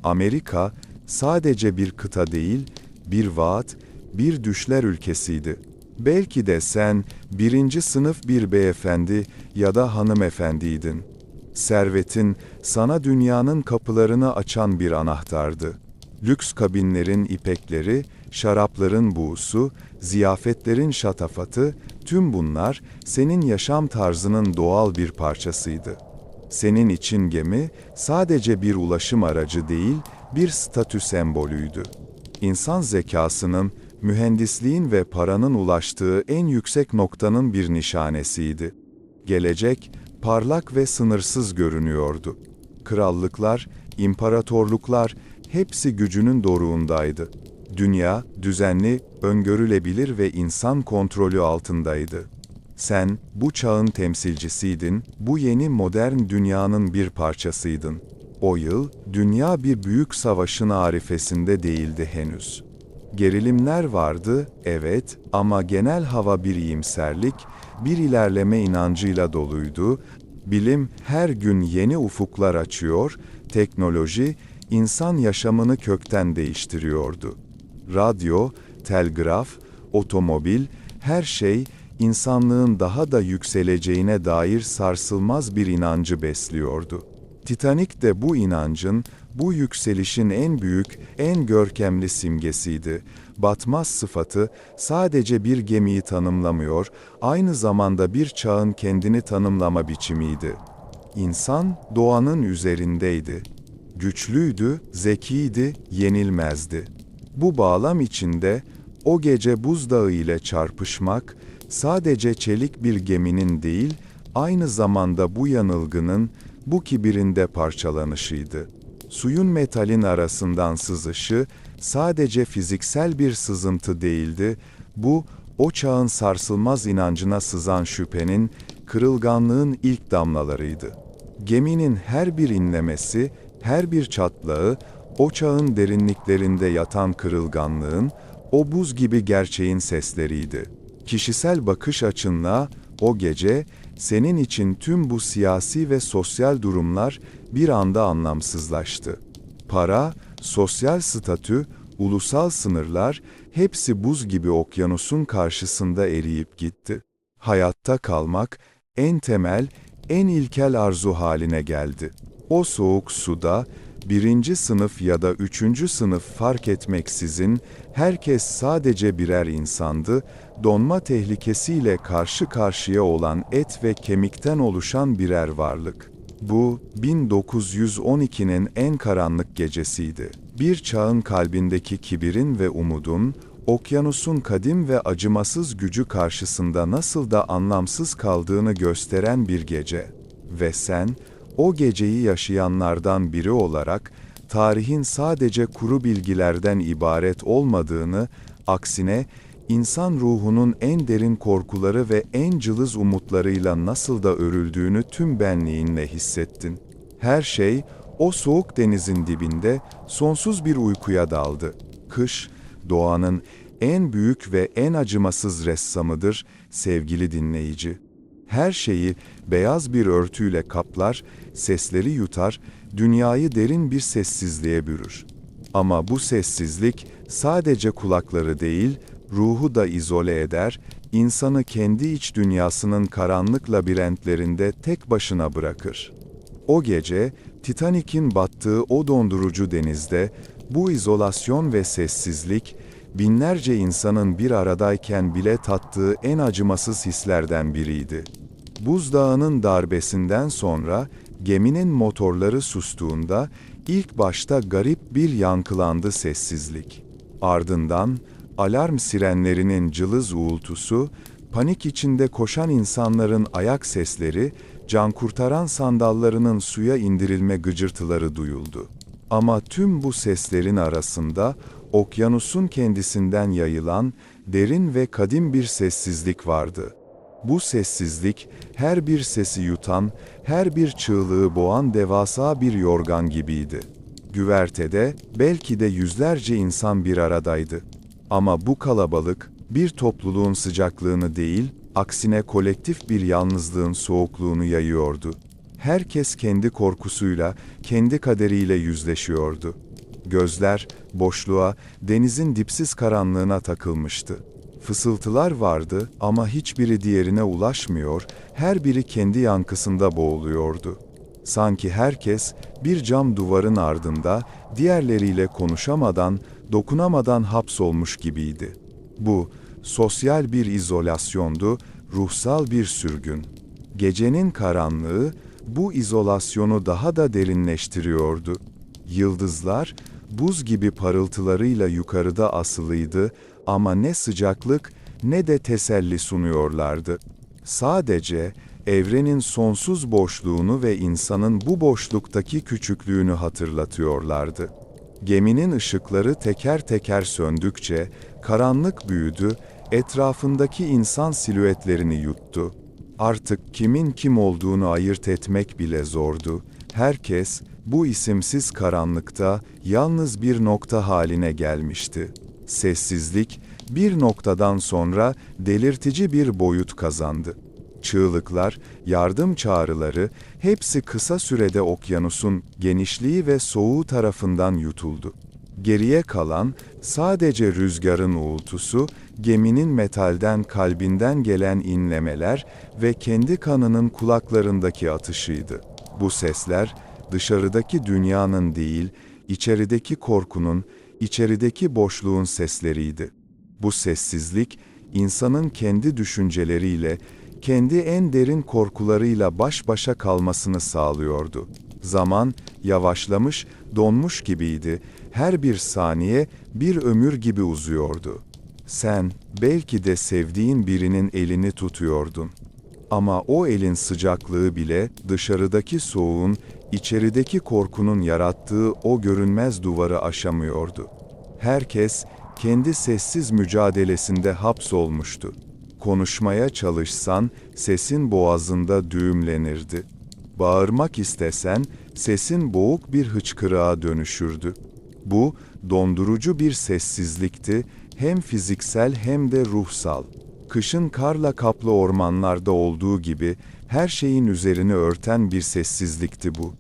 Amerika, sadece bir kıta değil, bir vaat, bir düşler ülkesiydi. Belki de sen, 1. sınıf bir beyefendi ya da hanımefendiydin. Servetin, sana dünyanın kapılarını açan bir anahtardı. Lüks kabinlerin ipekleri, şarapların buğusu, ziyafetlerin şatafatı, tüm bunlar senin yaşam tarzının doğal bir parçasıydı. Senin için gemi, sadece bir ulaşım aracı değil, bir statü sembolüydü. İnsan zekasının, mühendisliğin ve paranın ulaştığı en yüksek noktanın bir nişanesiydi. Gelecek, parlak ve sınırsız görünüyordu. Krallıklar, imparatorluklar, hepsi gücünün doruğundaydı. Dünya, düzenli, öngörülebilir ve insan kontrolü altındaydı. Sen, bu çağın temsilcisiydin, bu yeni modern dünyanın bir parçasıydın. O yıl, dünya bir büyük savaşın arifesinde değildi henüz. Gerilimler vardı, evet, ama genel hava bir iyimserlik, bir ilerleme inancıyla doluydu. Bilim her gün yeni ufuklar açıyor, teknoloji, insan yaşamını kökten değiştiriyordu. Radyo, telgraf, otomobil, her şey, insanlığın daha da yükseleceğine dair sarsılmaz bir inancı besliyordu. Titanic de bu inancın, bu yükselişin en büyük, en görkemli simgesiydi. Batmaz sıfatı sadece bir gemiyi tanımlamıyor, aynı zamanda bir çağın kendini tanımlama biçimiydi. İnsan, doğanın üzerindeydi. Güçlüydü, zekiydi, yenilmezdi. Bu bağlam içinde, o gece buzdağı ile çarpışmak, sadece çelik bir geminin değil, aynı zamanda bu yanılgının, bu kibirin de parçalanışıydı. Suyun metalin arasından sızışı, sadece fiziksel bir sızıntı değildi, bu, o çağın sarsılmaz inancına sızan şüphenin, kırılganlığın ilk damlalarıydı. Geminin her bir inlemesi, her bir çatlağı, o çağın derinliklerinde yatan kırılganlığın, o buz gibi gerçeğin sesleriydi. Kişisel bakış açınla, o gece, senin için tüm bu siyasi ve sosyal durumlar bir anda anlamsızlaştı. Para, sosyal statü, ulusal sınırlar, hepsi buz gibi okyanusun karşısında eriyip gitti. Hayatta kalmak, en temel, en ilkel arzu haline geldi. O soğuk suda, birinci sınıf ya da üçüncü sınıf fark etmeksizin, herkes sadece birer insandı, donma tehlikesiyle karşı karşıya olan et ve kemikten oluşan birer varlık. Bu, 1912'nin en karanlık gecesiydi. Bir çağın kalbindeki kibirin ve umudun, okyanusun kadim ve acımasız gücü karşısında nasıl da anlamsız kaldığını gösteren bir gece. Ve sen, o geceyi yaşayanlardan biri olarak, tarihin sadece kuru bilgilerden ibaret olmadığını, aksine, insan ruhunun en derin korkuları ve en cılız umutlarıyla nasıl da örüldüğünü tüm benliğinle hissettin. Her şey, o soğuk denizin dibinde, sonsuz bir uykuya daldı. Kış, doğanın en büyük ve en acımasız ressamıdır, sevgili dinleyici. Her şeyi beyaz bir örtüyle kaplar, sesleri yutar, dünyayı derin bir sessizliğe bürür. Ama bu sessizlik sadece kulakları değil, ruhu da izole eder, insanı kendi iç dünyasının karanlık labirentlerinde tek başına bırakır. O gece, Titanic'in battığı o dondurucu denizde, bu izolasyon ve sessizlik, binlerce insanın bir aradayken bile tattığı en acımasız hislerden biriydi. Buzdağının darbesinden sonra, geminin motorları sustuğunda, ilk başta garip bir yankılandı sessizlik. Ardından, alarm sirenlerinin cılız uğultusu, panik içinde koşan insanların ayak sesleri, cankurtaran sandallarının suya indirilme gıcırtıları duyuldu. Ama tüm bu seslerin arasında, okyanusun kendisinden yayılan, derin ve kadim bir sessizlik vardı. Bu sessizlik, her bir sesi yutan, her bir çığlığı boğan devasa bir yorgan gibiydi. Güvertede, belki de yüzlerce insan bir aradaydı. Ama bu kalabalık, bir topluluğun sıcaklığını değil, aksine kolektif bir yalnızlığın soğukluğunu yayıyordu. Herkes kendi korkusuyla, kendi kaderiyle yüzleşiyordu. Gözler, boşluğa, denizin dipsiz karanlığına takılmıştı. Fısıltılar vardı ama hiçbiri diğerine ulaşmıyor, her biri kendi yankısında boğuluyordu. Sanki herkes, bir cam duvarın ardında, diğerleriyle konuşamadan, dokunamadan hapsolmuş gibiydi. Bu, sosyal bir izolasyondu, ruhsal bir sürgün. Gecenin karanlığı, bu izolasyonu daha da derinleştiriyordu. Yıldızlar, buz gibi parıltılarıyla yukarıda asılıydı ama ne sıcaklık ne de teselli sunuyorlardı. Sadece, evrenin sonsuz boşluğunu ve insanın bu boşluktaki küçüklüğünü hatırlatıyorlardı. Geminin ışıkları teker teker söndükçe, karanlık büyüdü, etrafındaki insan silüetlerini yuttu. Artık kimin kim olduğunu ayırt etmek bile zordu. Herkes, bu isimsiz karanlıkta, yalnız bir nokta haline gelmişti. Sessizlik, bir noktadan sonra delirtici bir boyut kazandı. Çığlıklar, yardım çağrıları, hepsi kısa sürede okyanusun genişliği ve soğuğu tarafından yutuldu. Geriye kalan, sadece rüzgarın uğultusu, geminin metalden kalbinden gelen inlemeler ve kendi kanının kulaklarındaki atışıydı. Bu sesler, dışarıdaki dünyanın değil, içerideki korkunun, içerideki boşluğun sesleriydi. Bu sessizlik, insanın kendi düşünceleriyle, kendi en derin korkularıyla baş başa kalmasını sağlıyordu. Zaman, yavaşlamış, donmuş gibiydi. Her bir saniye, bir ömür gibi uzuyordu. Sen, belki de sevdiğin birinin elini tutuyordun. Ama o elin sıcaklığı bile, dışarıdaki soğuğun, içerideki korkunun yarattığı o görünmez duvarı aşamıyordu. Herkes, kendi sessiz mücadelesinde hapsolmuştu. Konuşmaya çalışsan, sesin boğazında düğümlenirdi. Bağırmak istesen, sesin boğuk bir hıçkırığa dönüşürdü. Bu, dondurucu bir sessizlikti, hem fiziksel hem de ruhsal. Kışın karla kaplı ormanlarda olduğu gibi, her şeyin üzerini örten bir sessizlikti bu.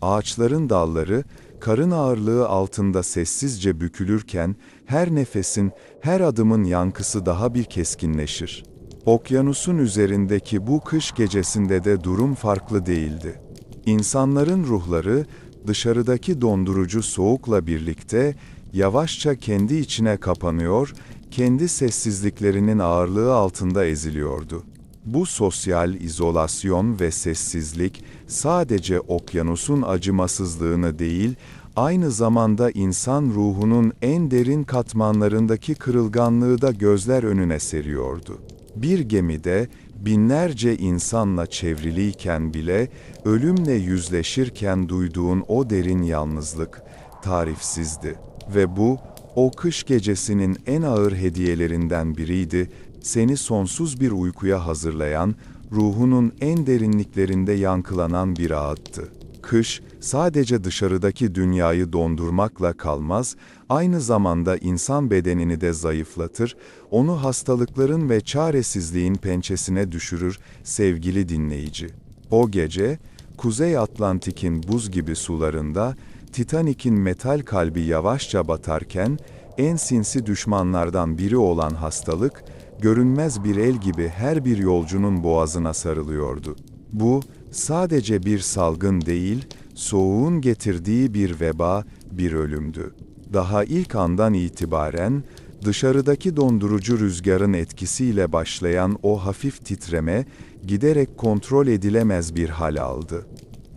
Ağaçların dalları, karın ağırlığı altında sessizce bükülürken, her nefesin, her adımın yankısı daha bir keskinleşir. Okyanusun üzerindeki bu kış gecesinde de durum farklı değildi. İnsanların ruhları, dışarıdaki dondurucu soğukla birlikte, yavaşça kendi içine kapanıyor, kendi sessizliklerinin ağırlığı altında eziliyordu. Bu sosyal izolasyon ve sessizlik, sadece okyanusun acımasızlığını değil, aynı zamanda insan ruhunun en derin katmanlarındaki kırılganlığı da gözler önüne seriyordu. Bir gemide, binlerce insanla çevriliyken bile, ölümle yüzleşirken duyduğun o derin yalnızlık, tarifsizdi. Ve bu, o kış gecesinin en ağır hediyelerinden biriydi, seni sonsuz bir uykuya hazırlayan, ruhunun en derinliklerinde yankılanan bir ağıttı. Kış, sadece dışarıdaki dünyayı dondurmakla kalmaz, aynı zamanda insan bedenini de zayıflatır, onu hastalıkların ve çaresizliğin pençesine düşürür sevgili dinleyici. O gece, Kuzey Atlantik'in buz gibi sularında, Titanik'in metal kalbi yavaşça batarken, en sinsi düşmanlardan biri olan hastalık, görünmez bir el gibi her bir yolcunun boğazına sarılıyordu. Bu, sadece bir salgın değil, soğuğun getirdiği bir veba, bir ölümdü. Daha ilk andan itibaren, dışarıdaki dondurucu rüzgarın etkisiyle başlayan o hafif titreme, giderek kontrol edilemez bir hal aldı.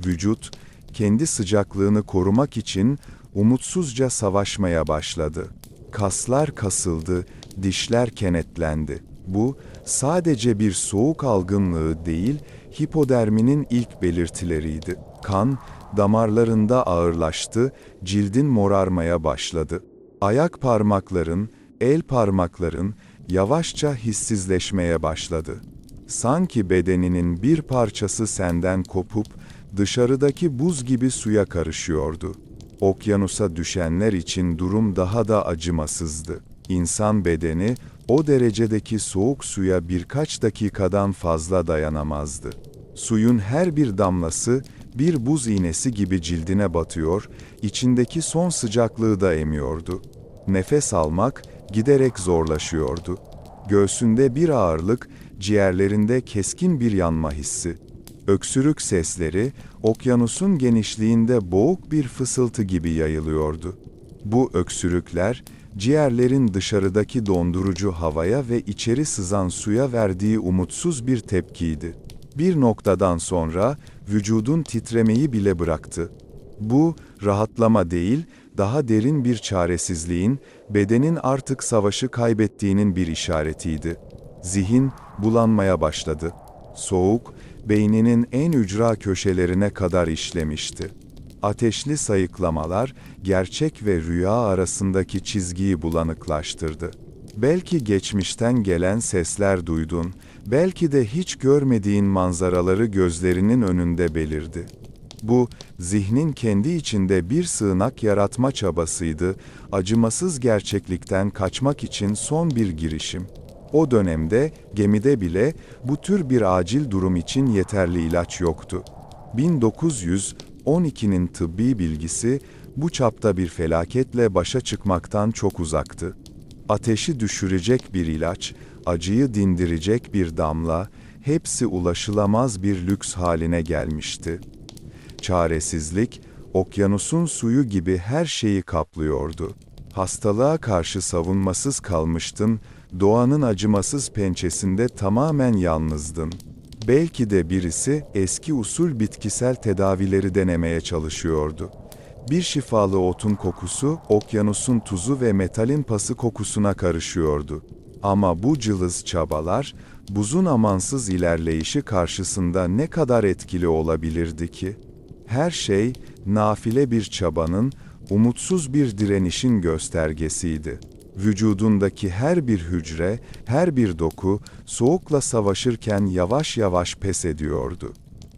Vücut, kendi sıcaklığını korumak için umutsuzca savaşmaya başladı. Kaslar kasıldı, dişler kenetlendi. Bu, sadece bir soğuk algınlığı değil, hipoderminin ilk belirtileriydi. Kan, damarlarında ağırlaştı, cildin morarmaya başladı. Ayak parmakların, el parmakların yavaşça hissizleşmeye başladı. Sanki bedeninin bir parçası senden kopup, dışarıdaki buz gibi suya karışıyordu. Okyanusa düşenler için durum daha da acımasızdı. İnsan bedeni, o derecedeki soğuk suya birkaç dakikadan fazla dayanamazdı. Suyun her bir damlası, bir buz iğnesi gibi cildine batıyor, içindeki son sıcaklığı da emiyordu. Nefes almak, giderek zorlaşıyordu. Göğsünde bir ağırlık, ciğerlerinde keskin bir yanma hissi. Öksürük sesleri, okyanusun genişliğinde boğuk bir fısıltı gibi yayılıyordu. Bu öksürükler, ciğerlerin dışarıdaki dondurucu havaya ve içeri sızan suya verdiği umutsuz bir tepkiydi. Bir noktadan sonra, vücudun titremeyi bile bıraktı. Bu, rahatlama değil, daha derin bir çaresizliğin, bedenin artık savaşı kaybettiğinin bir işaretiydi. Zihin, bulanmaya başladı. Soğuk, beyninin en ücra köşelerine kadar işlemişti. Ateşli sayıklamalar, gerçek ve rüya arasındaki çizgiyi bulanıklaştırdı. Belki geçmişten gelen sesler duydun, belki de hiç görmediğin manzaraları gözlerinin önünde belirdi. Bu, zihnin kendi içinde bir sığınak yaratma çabasıydı, acımasız gerçeklikten kaçmak için son bir girişim. O dönemde, gemide bile, bu tür bir acil durum için yeterli ilaç yoktu. 1912'nin tıbbi bilgisi, Bu çapta bir felaketle başa çıkmaktan çok uzaktı. Ateşi düşürecek bir ilaç, acıyı dindirecek bir damla, hepsi ulaşılamaz bir lüks haline gelmişti. Çaresizlik, okyanusun suyu gibi her şeyi kaplıyordu. Hastalığa karşı savunmasız kalmıştın, doğanın acımasız pençesinde tamamen yalnızdın. Belki de birisi eski usul bitkisel tedavileri denemeye çalışıyordu. Bir şifalı otun kokusu, okyanusun tuzu ve metalin pası kokusuna karışıyordu. Ama bu cılız çabalar, buzun amansız ilerleyişi karşısında ne kadar etkili olabilirdi ki? Her şey, nafile bir çabanın, umutsuz bir direnişin göstergesiydi. Vücudundaki her bir hücre, her bir doku, soğukla savaşırken yavaş yavaş pes ediyordu.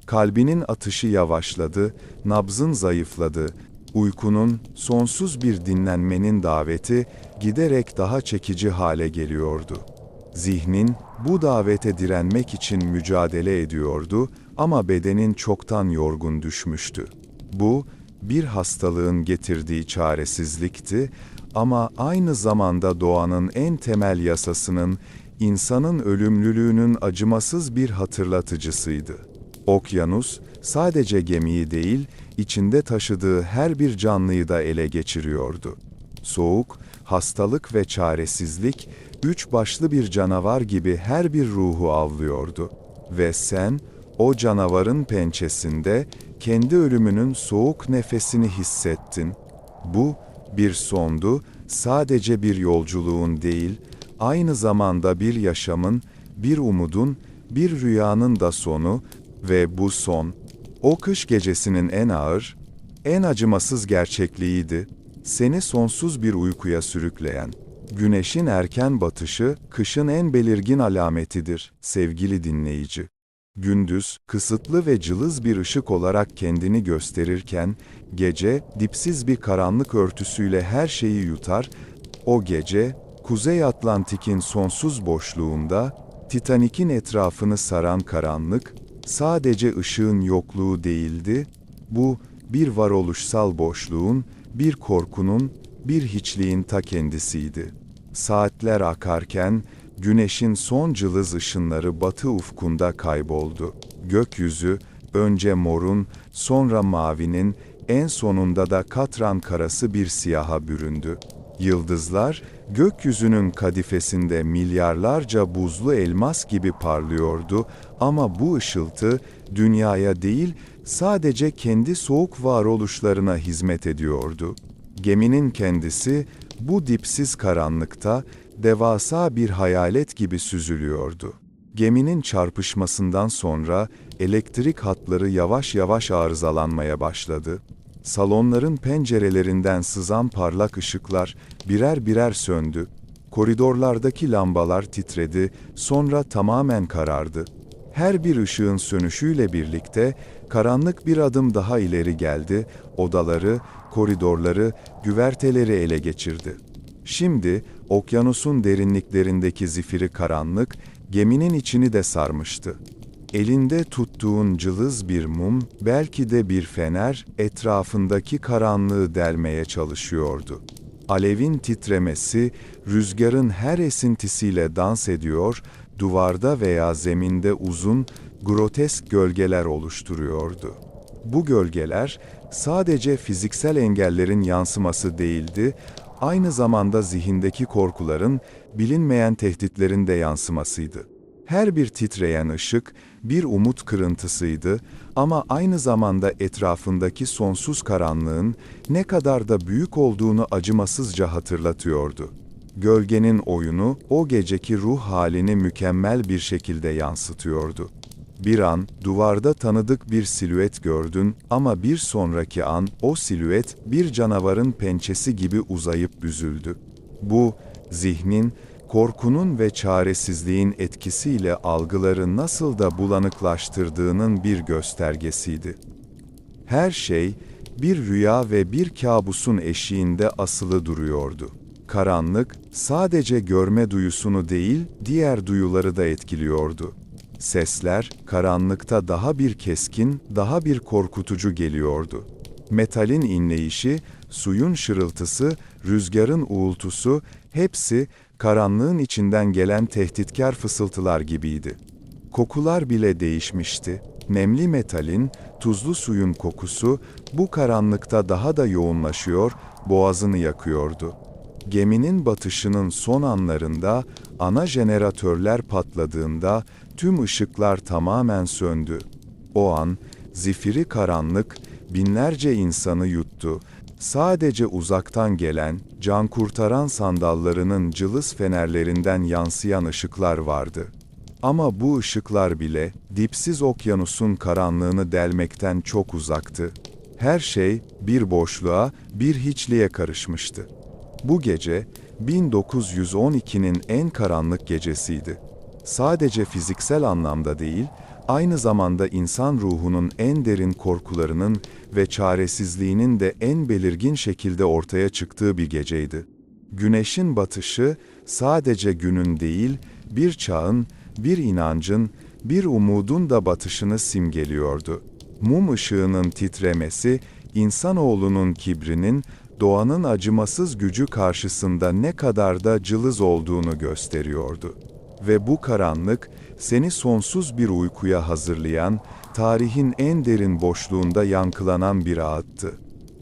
Kalbinin atışı yavaşladı, nabzın zayıfladı, uykunun, sonsuz bir dinlenmenin daveti, giderek daha çekici hale geliyordu. Zihnin, bu davete direnmek için mücadele ediyordu ama bedenin çoktan yorgun düşmüştü. Bu, bir hastalığın getirdiği çaresizlikti ama aynı zamanda doğanın en temel yasasının, insanın ölümlülüğünün acımasız bir hatırlatıcısıydı. Okyanus, sadece gemiyi değil, içinde taşıdığı her bir canlıyı da ele geçiriyordu. Soğuk, hastalık ve çaresizlik, üç başlı bir canavar gibi her bir ruhu avlıyordu. Ve sen, o canavarın pençesinde, kendi ölümünün soğuk nefesini hissettin. Bu, bir sondu, sadece bir yolculuğun değil, aynı zamanda bir yaşamın, bir umudun, bir rüyanın da sonu ve bu son, o kış gecesinin en ağır, en acımasız gerçekliğiydi, seni sonsuz bir uykuya sürükleyen. Güneşin erken batışı, kışın en belirgin alametidir, sevgili dinleyici. Gündüz, kısıtlı ve cılız bir ışık olarak kendini gösterirken, gece, dipsiz bir karanlık örtüsüyle her şeyi yutar, o gece, Kuzey Atlantik'in sonsuz boşluğunda, Titanik'in etrafını saran karanlık, sadece ışığın yokluğu değildi, bu, bir varoluşsal boşluğun, bir korkunun, bir hiçliğin ta kendisiydi. Saatler akarken, güneşin son cılız ışınları batı ufkunda kayboldu. Gökyüzü, önce morun, sonra mavinin, en sonunda da katran karası bir siyaha büründü. Yıldızlar, gökyüzünün kadifesinde milyarlarca buzlu elmas gibi parlıyordu ama bu ışıltı, dünyaya değil, sadece kendi soğuk varoluşlarına hizmet ediyordu. Geminin kendisi, bu dipsiz karanlıkta, devasa bir hayalet gibi süzülüyordu. Geminin çarpışmasından sonra, elektrik hatları yavaş yavaş arızalanmaya başladı. Salonların pencerelerinden sızan parlak ışıklar, birer birer söndü. Koridorlardaki lambalar titredi, sonra tamamen karardı. Her bir ışığın sönüşüyle birlikte, karanlık bir adım daha ileri geldi, odaları, koridorları, güverteleri ele geçirdi. Şimdi, okyanusun derinliklerindeki zifiri karanlık, geminin içini de sarmıştı. Elinde tuttuğun cılız bir mum, belki de bir fener, etrafındaki karanlığı delmeye çalışıyordu. Alevin titremesi, rüzgarın her esintisiyle dans ediyor, duvarda veya zeminde uzun, grotesk gölgeler oluşturuyordu. Bu gölgeler, sadece fiziksel engellerin yansıması değildi, aynı zamanda zihindeki korkuların, bilinmeyen tehditlerin de yansımasıydı. Her bir titreyen ışık, bir umut kırıntısıydı ama aynı zamanda etrafındaki sonsuz karanlığın ne kadar da büyük olduğunu acımasızca hatırlatıyordu. Gölgenin oyunu, o geceki ruh halini mükemmel bir şekilde yansıtıyordu. Bir an, duvarda tanıdık bir silüet gördün ama bir sonraki an, o silüet, bir canavarın pençesi gibi uzayıp büzüldü. Bu, zihnin, korkunun ve çaresizliğin etkisiyle algıları nasıl da bulanıklaştırdığının bir göstergesiydi. Her şey, bir rüya ve bir kabusun eşiğinde asılı duruyordu. Karanlık, sadece görme duyusunu değil, diğer duyuları da etkiliyordu. Sesler, karanlıkta daha bir keskin, daha bir korkutucu geliyordu. Metalin inleyişi, Suyun şırıltısı, rüzgarın uğultusu, hepsi karanlığın içinden gelen tehditkar fısıltılar gibiydi. Kokular bile değişmişti. Nemli metalin, tuzlu suyun kokusu bu karanlıkta daha da yoğunlaşıyor, boğazını yakıyordu. Geminin batışının son anlarında, ana jeneratörler patladığında tüm ışıklar tamamen söndü. O an, zifiri karanlık, binlerce insanı yuttu. Sadece uzaktan gelen, can kurtaran sandallarının cılız fenerlerinden yansıyan ışıklar vardı. Ama bu ışıklar bile, dipsiz okyanusun karanlığını delmekten çok uzaktı. Her şey, bir boşluğa, bir hiçliğe karışmıştı. Bu gece, 1912'nin en karanlık gecesiydi. Sadece fiziksel anlamda değil, aynı zamanda insan ruhunun en derin korkularının ve çaresizliğinin de en belirgin şekilde ortaya çıktığı bir geceydi. Güneşin batışı, sadece günün değil, bir çağın, bir inancın, bir umudun da batışını simgeliyordu. Mum ışığının titremesi, insanoğlunun kibrinin, doğanın acımasız gücü karşısında ne kadar da cılız olduğunu gösteriyordu. Ve bu karanlık, seni sonsuz bir uykuya hazırlayan, tarihin en derin boşluğunda yankılanan bir ağıttı.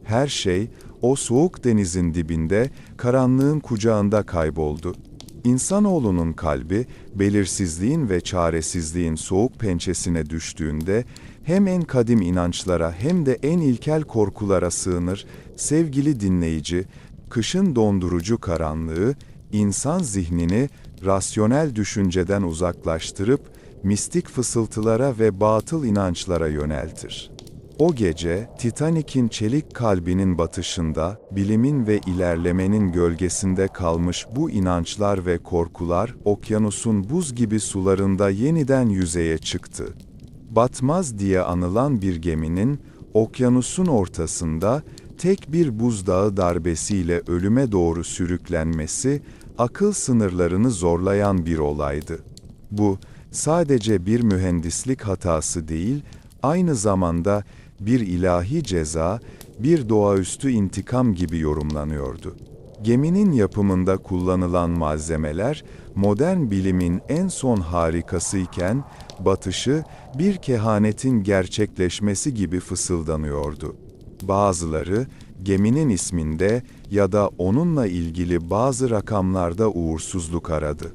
Her şey, o soğuk denizin dibinde, karanlığın kucağında kayboldu. İnsanoğlunun kalbi, belirsizliğin ve çaresizliğin soğuk pençesine düştüğünde, hem en kadim inançlara hem de en ilkel korkulara sığınır. Sevgili dinleyici, kışın dondurucu karanlığı, insan zihnini rasyonel düşünceden uzaklaştırıp, mistik fısıltılara ve batıl inançlara yöneltir. O gece, Titanik'in çelik kalbinin batışında, bilimin ve ilerlemenin gölgesinde kalmış bu inançlar ve korkular, okyanusun buz gibi sularında yeniden yüzeye çıktı. Batmaz diye anılan bir geminin, okyanusun ortasında, tek bir buzdağı darbesiyle ölüme doğru sürüklenmesi, akıl sınırlarını zorlayan bir olaydı. Bu, sadece bir mühendislik hatası değil, aynı zamanda bir ilahi ceza, bir doğaüstü intikam gibi yorumlanıyordu. Geminin yapımında kullanılan malzemeler, modern bilimin en son harikasıyken, batışı, bir kehanetin gerçekleşmesi gibi fısıldanıyordu. Bazıları, geminin isminde ya da onunla ilgili bazı rakamlarda uğursuzluk aradı.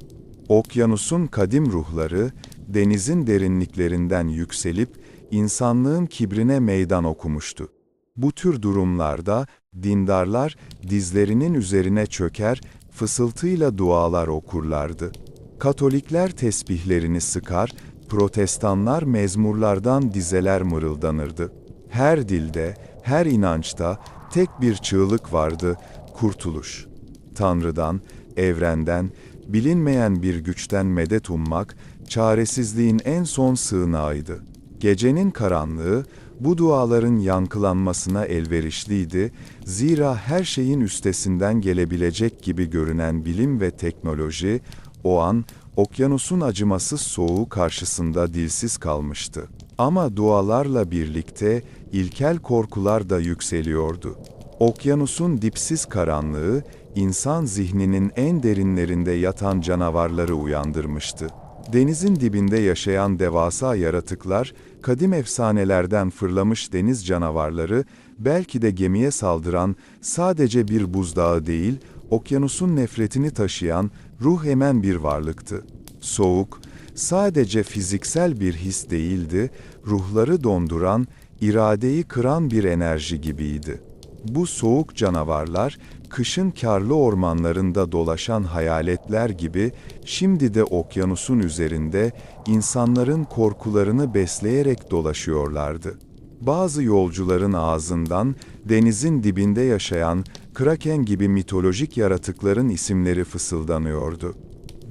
Okyanusun kadim ruhları, denizin derinliklerinden yükselip, insanlığın kibrine meydan okumuştu. Bu tür durumlarda, dindarlar, dizlerinin üzerine çöker, fısıltıyla dualar okurlardı. Katolikler tesbihlerini sıkar, protestanlar mezmurlardan dizeler mırıldanırdı. Her dilde, her inançta tek bir çığlık vardı, kurtuluş. Tanrı'dan, evrenden, bilinmeyen bir güçten medet ummak, çaresizliğin en son sığınağıydı. Gecenin karanlığı, bu duaların yankılanmasına elverişliydi, zira her şeyin üstesinden gelebilecek gibi görünen bilim ve teknoloji, o an, okyanusun acımasız soğuğu karşısında dilsiz kalmıştı. Ama dualarla birlikte, ilkel korkular da yükseliyordu. Okyanusun dipsiz karanlığı, insan zihninin en derinlerinde yatan canavarları uyandırmıştı. Denizin dibinde yaşayan devasa yaratıklar, kadim efsanelerden fırlamış deniz canavarları, belki de gemiye saldıran sadece bir buzdağı değil, okyanusun nefretini taşıyan, ruh emen bir varlıktı. Soğuk, sadece fiziksel bir his değildi, ruhları donduran, iradeyi kıran bir enerji gibiydi. Bu soğuk canavarlar, kışın karlı ormanlarında dolaşan hayaletler gibi, şimdi de okyanusun üzerinde, insanların korkularını besleyerek dolaşıyorlardı. Bazı yolcuların ağzından, denizin dibinde yaşayan, kraken gibi mitolojik yaratıkların isimleri fısıldanıyordu.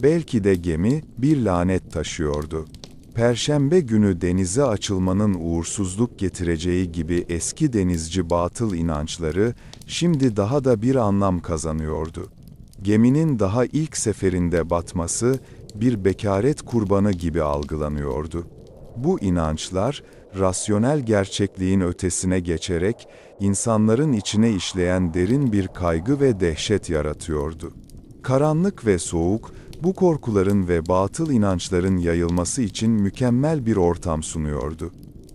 Belki de gemi, bir lanet taşıyordu. Perşembe günü denize açılmanın uğursuzluk getireceği gibi eski denizci batıl inançları, şimdi daha da bir anlam kazanıyordu. Geminin daha ilk seferinde batması, bir bekaret kurbanı gibi algılanıyordu. Bu inançlar, rasyonel gerçekliğin ötesine geçerek, insanların içine işleyen derin bir kaygı ve dehşet yaratıyordu. Karanlık ve soğuk, bu korkuların ve batıl inançların yayılması için mükemmel bir ortam sunuyordu.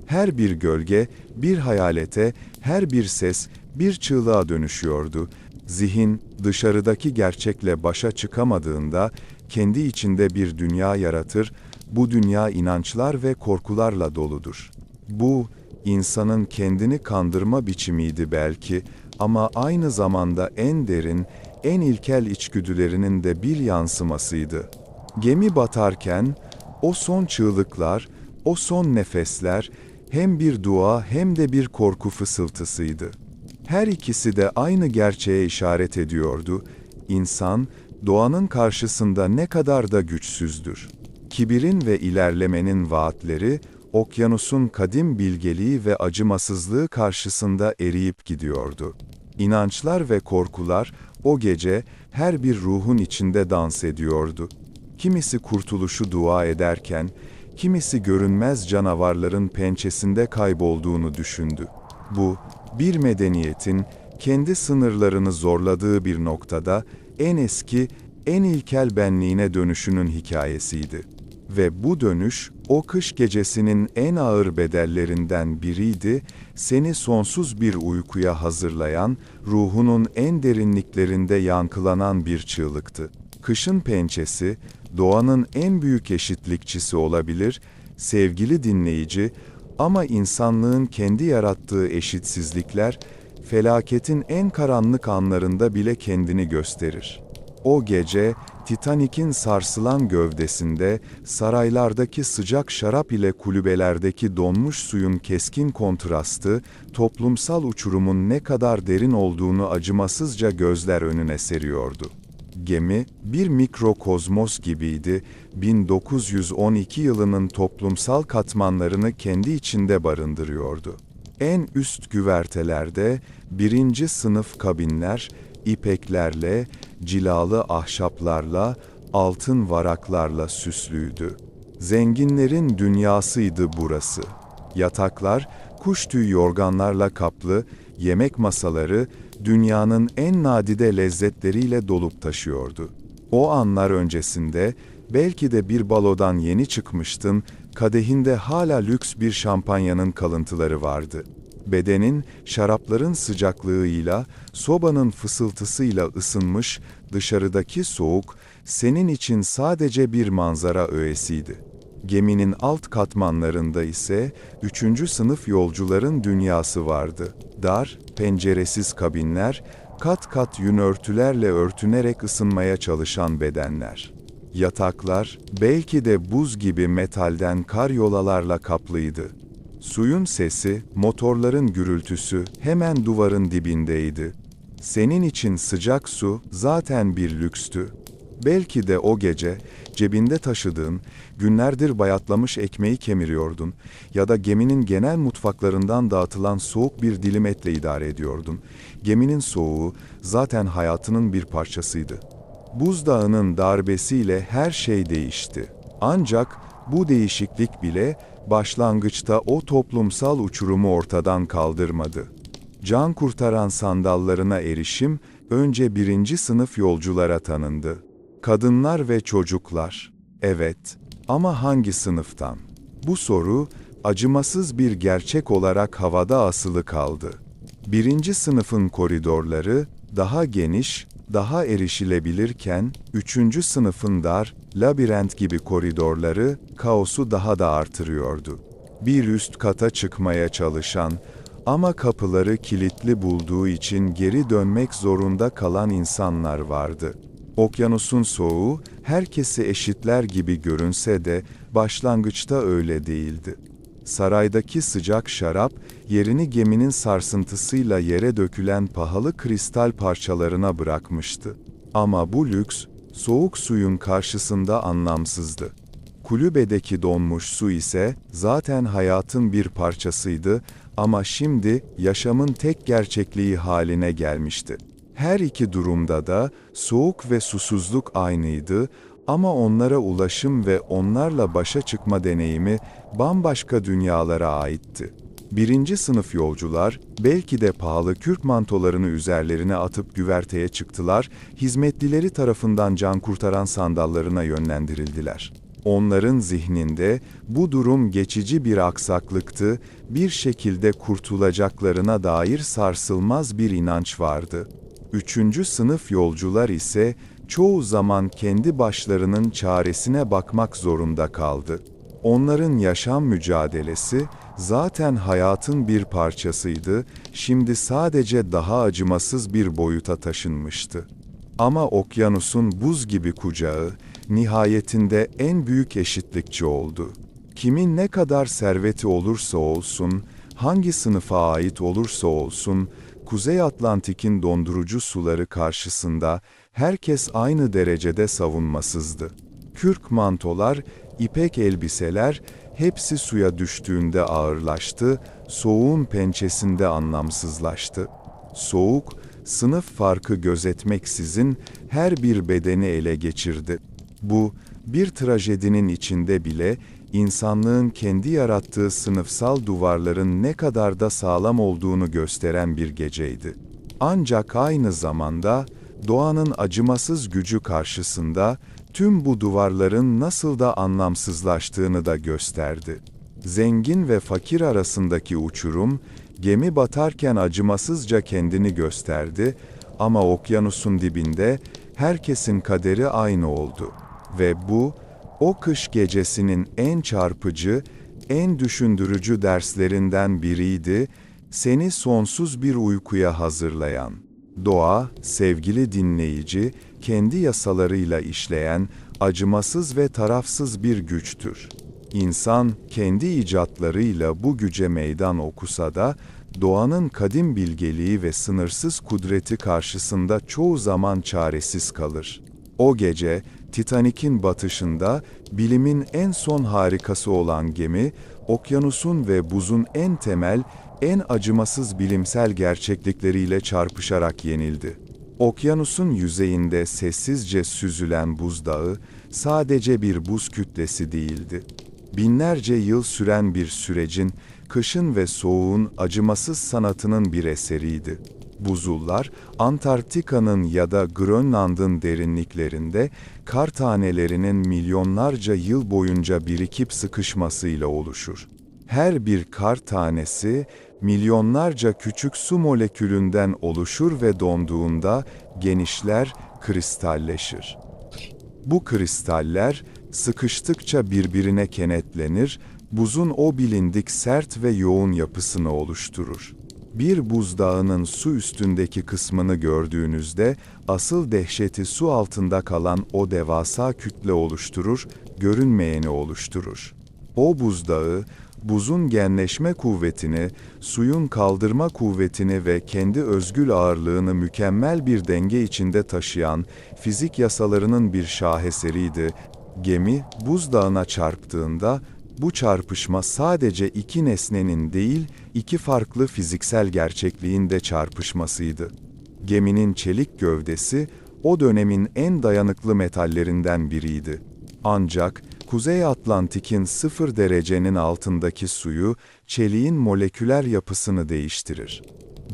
Her bir gölge, bir hayalete, her bir ses, bir çığlığa dönüşüyordu. Zihin, dışarıdaki gerçekle başa çıkamadığında, kendi içinde bir dünya yaratır, bu dünya inançlar ve korkularla doludur. Bu, insanın kendini kandırma biçimiydi belki ama aynı zamanda en derin, en ilkel içgüdülerinin de bir yansımasıydı. Gemi batarken, o son çığlıklar, o son nefesler, hem bir dua hem de bir korku fısıltısıydı. Her ikisi de aynı gerçeğe işaret ediyordu. İnsan, doğanın karşısında ne kadar da güçsüzdür. Kibirin ve ilerlemenin vaatleri, okyanusun kadim bilgeliği ve acımasızlığı karşısında eriyip gidiyordu. İnançlar ve korkular, o gece her bir ruhun içinde dans ediyordu. Kimisi kurtuluşu dua ederken, kimisi görünmez canavarların pençesinde kaybolduğunu düşündü. Bu, bir medeniyetin kendi sınırlarını zorladığı bir noktada en eski, en ilkel benliğine dönüşünün hikayesiydi. Ve bu dönüş, o kış gecesinin en ağır bedellerinden biriydi, seni sonsuz bir uykuya hazırlayan, ruhunun en derinliklerinde yankılanan bir çığlıktı. Kışın pençesi, doğanın en büyük eşitlikçisi olabilir, sevgili dinleyici, ama insanlığın kendi yarattığı eşitsizlikler, felaketin en karanlık anlarında bile kendini gösterir. O gece, Titanik'in sarsılan gövdesinde, saraylardaki sıcak şarap ile kulübelerdeki donmuş suyun keskin kontrastı, toplumsal uçurumun ne kadar derin olduğunu acımasızca gözler önüne seriyordu. Gemi, bir mikrokozmos gibiydi, 1912 yılının toplumsal katmanlarını kendi içinde barındırıyordu. En üst güvertelerde, birinci sınıf kabinler, ipeklerle, cilalı ahşaplarla, altın varaklarla süslüydü. Zenginlerin dünyasıydı burası. Yataklar, kuş tüy yorganlarla kaplı, yemek masaları, dünyanın en nadide lezzetleriyle dolup taşıyordu. O anlar öncesinde, belki de bir balodan yeni çıkmıştın, kadehinde hala lüks bir şampanyanın kalıntıları vardı. Bedenin, şarapların sıcaklığıyla, sobanın fısıltısıyla ısınmış, dışarıdaki soğuk, senin için sadece bir manzara öğesiydi. Geminin alt katmanlarında ise, üçüncü sınıf yolcuların dünyası vardı. Dar, penceresiz kabinler, kat kat yün örtülerle örtünerek ısınmaya çalışan bedenler. Yataklar, belki de buz gibi metalden karyolalarla kaplıydı. Suyun sesi, motorların gürültüsü hemen duvarın dibindeydi. Senin için sıcak su zaten bir lükstü. Belki de o gece, cebinde taşıdığın, günlerdir bayatlamış ekmeği kemiriyordun ya da geminin genel mutfaklarından dağıtılan soğuk bir dilim etle idare ediyordun. Geminin soğuğu zaten hayatının bir parçasıydı. Buzdağının darbesiyle her şey değişti. Ancak bu değişiklik bile başlangıçta o toplumsal uçurumu ortadan kaldırmadı. Can kurtaran sandallarına erişim önce birinci sınıf yolculara tanındı. Kadınlar ve çocuklar. Evet, ama hangi sınıftan? Bu soru, acımasız bir gerçek olarak havada asılı kaldı. Birinci sınıfın koridorları, daha geniş, daha erişilebilirken, üçüncü sınıfın dar, labirent gibi koridorları, kaosu daha da artırıyordu. Bir üst kata çıkmaya çalışan, ama kapıları kilitli bulduğu için geri dönmek zorunda kalan insanlar vardı. Okyanusun soğuğu, herkesi eşitler gibi görünse de, başlangıçta öyle değildi. Saraydaki sıcak şarap, yerini geminin sarsıntısıyla yere dökülen pahalı kristal parçalarına bırakmıştı. Ama bu lüks, soğuk suyun karşısında anlamsızdı. Kulübedeki donmuş su ise, zaten hayatın bir parçasıydı ama şimdi yaşamın tek gerçekliği haline gelmişti. Her iki durumda da soğuk ve susuzluk aynıydı Ama onlara ulaşım ve onlarla başa çıkma deneyimi bambaşka dünyalara aitti. Birinci sınıf yolcular, belki de pahalı kürk mantolarını üzerlerine atıp güverteye çıktılar, hizmetlileri tarafından can kurtaran sandallarına yönlendirildiler. Onların zihninde bu durum geçici bir aksaklıktı, bir şekilde kurtulacaklarına dair sarsılmaz bir inanç vardı. Üçüncü sınıf yolcular ise çoğu zaman kendi başlarının çaresine bakmak zorunda kaldı. Onların yaşam mücadelesi zaten hayatın bir parçasıydı, şimdi sadece daha acımasız bir boyuta taşınmıştı. Ama okyanusun buz gibi kucağı, nihayetinde en büyük eşitlikçi oldu. Kimin ne kadar serveti olursa olsun, hangi sınıfa ait olursa olsun, Kuzey Atlantik'in dondurucu suları karşısında herkes aynı derecede savunmasızdı. Kürk mantolar, ipek elbiseler, hepsi suya düştüğünde ağırlaştı, soğuğun pençesinde anlamsızlaştı. Soğuk, sınıf farkı gözetmeksizin her bir bedeni ele geçirdi. Bu, bir trajedinin içinde bile insanlığın kendi yarattığı sınıfsal duvarların ne kadar da sağlam olduğunu gösteren bir geceydi. Ancak aynı zamanda doğanın acımasız gücü karşısında tüm bu duvarların nasıl da anlamsızlaştığını da gösterdi. Zengin ve fakir arasındaki uçurum, gemi batarken acımasızca kendini gösterdi ama okyanusun dibinde herkesin kaderi aynı oldu. Ve bu, o kış gecesinin en çarpıcı, en düşündürücü derslerinden biriydi, seni sonsuz bir uykuya hazırlayan. Doğa, sevgili dinleyici, kendi yasalarıyla işleyen, acımasız ve tarafsız bir güçtür. İnsan, kendi icatlarıyla bu güce meydan okusa da, doğanın kadim bilgeliği ve sınırsız kudreti karşısında çoğu zaman çaresiz kalır. O gece, Titanik'in batışında, bilimin en son harikası olan gemi, okyanusun ve buzun en temel, en acımasız bilimsel gerçeklikleriyle çarpışarak yenildi. Okyanusun yüzeyinde sessizce süzülen buzdağı, sadece bir buz kütlesi değildi. Binlerce yıl süren bir sürecin, kışın ve soğuğun acımasız sanatının bir eseriydi. Buzullar, Antarktika'nın ya da Grönland'ın derinliklerinde, kar tanelerinin milyonlarca yıl boyunca birikip sıkışmasıyla oluşur. Her bir kar tanesi, milyonlarca küçük su molekülünden oluşur ve donduğunda genişler, kristalleşir. Bu kristaller, sıkıştıkça birbirine kenetlenir, buzun o bilindik sert ve yoğun yapısını oluşturur. Bir buzdağının su üstündeki kısmını gördüğünüzde, asıl dehşeti su altında kalan o devasa kütle oluşturur, görünmeyeni oluşturur. O buzdağı, buzun genleşme kuvvetini, suyun kaldırma kuvvetini ve kendi özgül ağırlığını mükemmel bir denge içinde taşıyan fizik yasalarının bir şaheseriydi. Gemi, buzdağına çarptığında, bu çarpışma sadece iki nesnenin değil, iki farklı fiziksel gerçekliğin de çarpışmasıydı. Geminin çelik gövdesi, o dönemin en dayanıklı metallerinden biriydi. Ancak, Kuzey Atlantik'in 0 derecenin altındaki suyu, çeliğin moleküler yapısını değiştirir.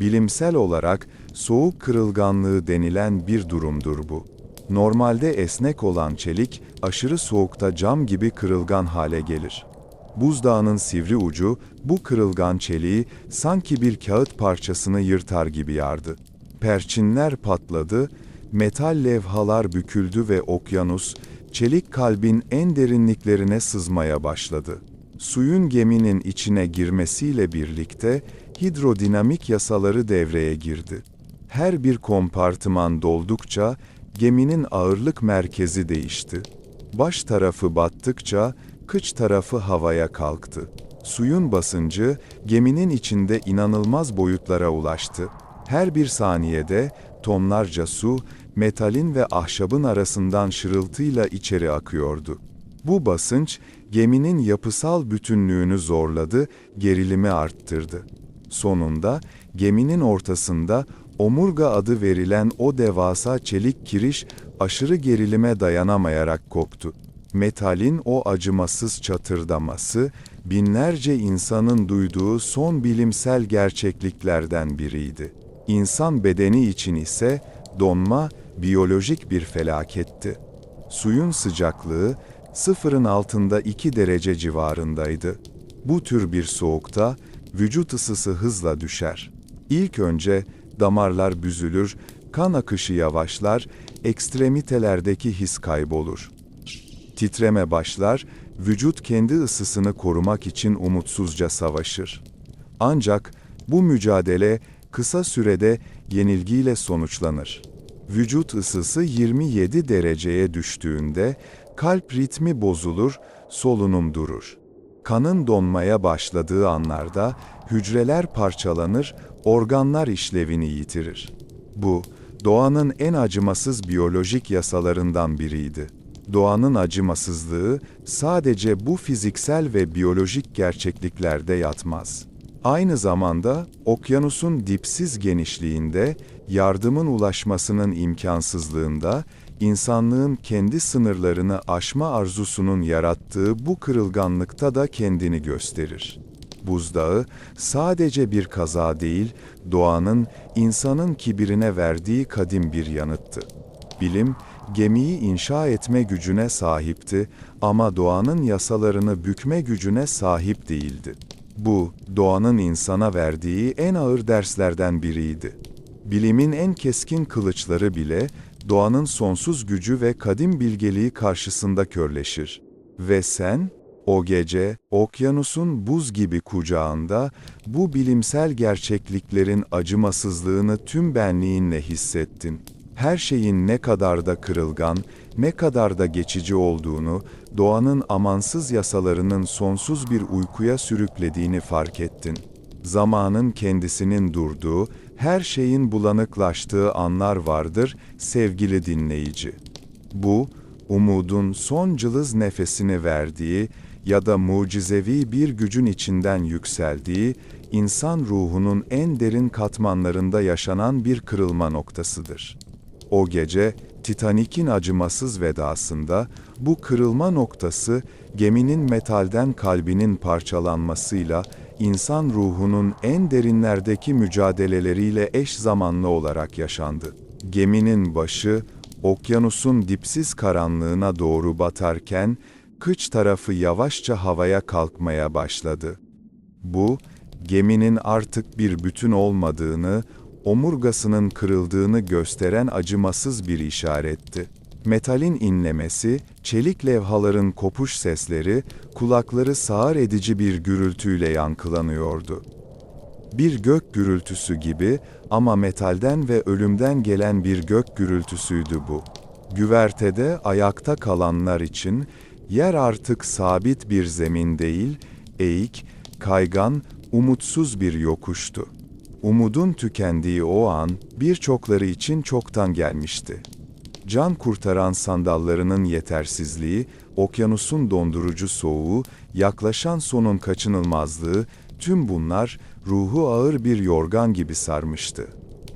Bilimsel olarak, soğuk kırılganlığı denilen bir durumdur bu. Normalde esnek olan çelik, aşırı soğukta cam gibi kırılgan hale gelir. Buzdağının sivri ucu, bu kırılgan çeliği sanki bir kağıt parçasını yırtar gibi yardı. Perçinler patladı, metal levhalar büküldü ve okyanus, çelik kalbin en derinliklerine sızmaya başladı. Suyun geminin içine girmesiyle birlikte, hidrodinamik yasaları devreye girdi. Her bir kompartıman doldukça, geminin ağırlık merkezi değişti. Baş tarafı battıkça, kıç tarafı havaya kalktı. Suyun basıncı, geminin içinde inanılmaz boyutlara ulaştı. Her bir saniyede, tonlarca su, metalin ve ahşabın arasından şırıltıyla içeri akıyordu. Bu basınç, geminin yapısal bütünlüğünü zorladı, gerilimi arttırdı. Sonunda, geminin ortasında, Omurga adı verilen o devasa çelik kiriş, aşırı gerilime dayanamayarak koptu. Metalin o acımasız çatırdaması, binlerce insanın duyduğu son bilimsel gerçekliklerden biriydi. İnsan bedeni için ise donma, biyolojik bir felaketti. Suyun sıcaklığı, sıfırın altında 2 derece civarındaydı. Bu tür bir soğukta, vücut ısısı hızla düşer. İlk önce damarlar büzülür, kan akışı yavaşlar, ekstremitelerdeki his kaybolur. Titreme başlar, vücut kendi ısısını korumak için umutsuzca savaşır. Ancak bu mücadele kısa sürede yenilgiyle sonuçlanır. Vücut ısısı 27 dereceye düştüğünde kalp ritmi bozulur, solunum durur. Kanın donmaya başladığı anlarda hücreler parçalanır, organlar işlevini yitirir. Bu, doğanın en acımasız biyolojik yasalarından biriydi. Doğanın acımasızlığı sadece bu fiziksel ve biyolojik gerçekliklerde yatmaz. Aynı zamanda okyanusun dipsiz genişliğinde, yardımın ulaşmasının imkansızlığında, insanlığın kendi sınırlarını aşma arzusunun yarattığı bu kırılganlıkta da kendini gösterir. Buzdağı sadece bir kaza değil, doğanın, insanın kibirine verdiği kadim bir yanıttı. Bilim, gemiyi inşa etme gücüne sahipti ama doğanın yasalarını bükme gücüne sahip değildi. Bu, doğanın insana verdiği en ağır derslerden biriydi. Bilimin en keskin kılıçları bile, doğanın sonsuz gücü ve kadim bilgeliği karşısında körleşir. Ve sen, o gece, okyanusun buz gibi kucağında, bu bilimsel gerçekliklerin acımasızlığını tüm benliğinle hissettin. Her şeyin ne kadar da kırılgan, ne kadar da geçici olduğunu, doğanın amansız yasalarının sonsuz bir uykuya sürüklediğini fark ettin. Zamanın kendisinin durduğu, her şeyin bulanıklaştığı anlar vardır, sevgili dinleyici. Bu, umudun son cılız nefesini verdiği ya da mucizevi bir gücün içinden yükseldiği, insan ruhunun en derin katmanlarında yaşanan bir kırılma noktasıdır. O gece, Titanik'in acımasız vedasında, bu kırılma noktası, geminin metalden kalbinin parçalanmasıyla, insan ruhunun en derinlerdeki mücadeleleriyle eş zamanlı olarak yaşandı. Geminin başı, okyanusun dipsiz karanlığına doğru batarken, kıç tarafı yavaşça havaya kalkmaya başladı. Bu, geminin artık bir bütün olmadığını, omurgasının kırıldığını gösteren acımasız bir işaretti. Metalin inlemesi, çelik levhaların kopuş sesleri, kulakları sağır edici bir gürültüyle yankılanıyordu. Bir gök gürültüsü gibi ama metalden ve ölümden gelen bir gök gürültüsüydü bu. Güvertede ayakta kalanlar için yer artık sabit bir zemin değil, eğik, kaygan, umutsuz bir yokuştu. Umudun tükendiği o an birçokları için çoktan gelmişti. Can kurtaran sandallarının yetersizliği, okyanusun dondurucu soğuğu, yaklaşan sonun kaçınılmazlığı, tüm bunlar ruhu ağır bir yorgan gibi sarmıştı.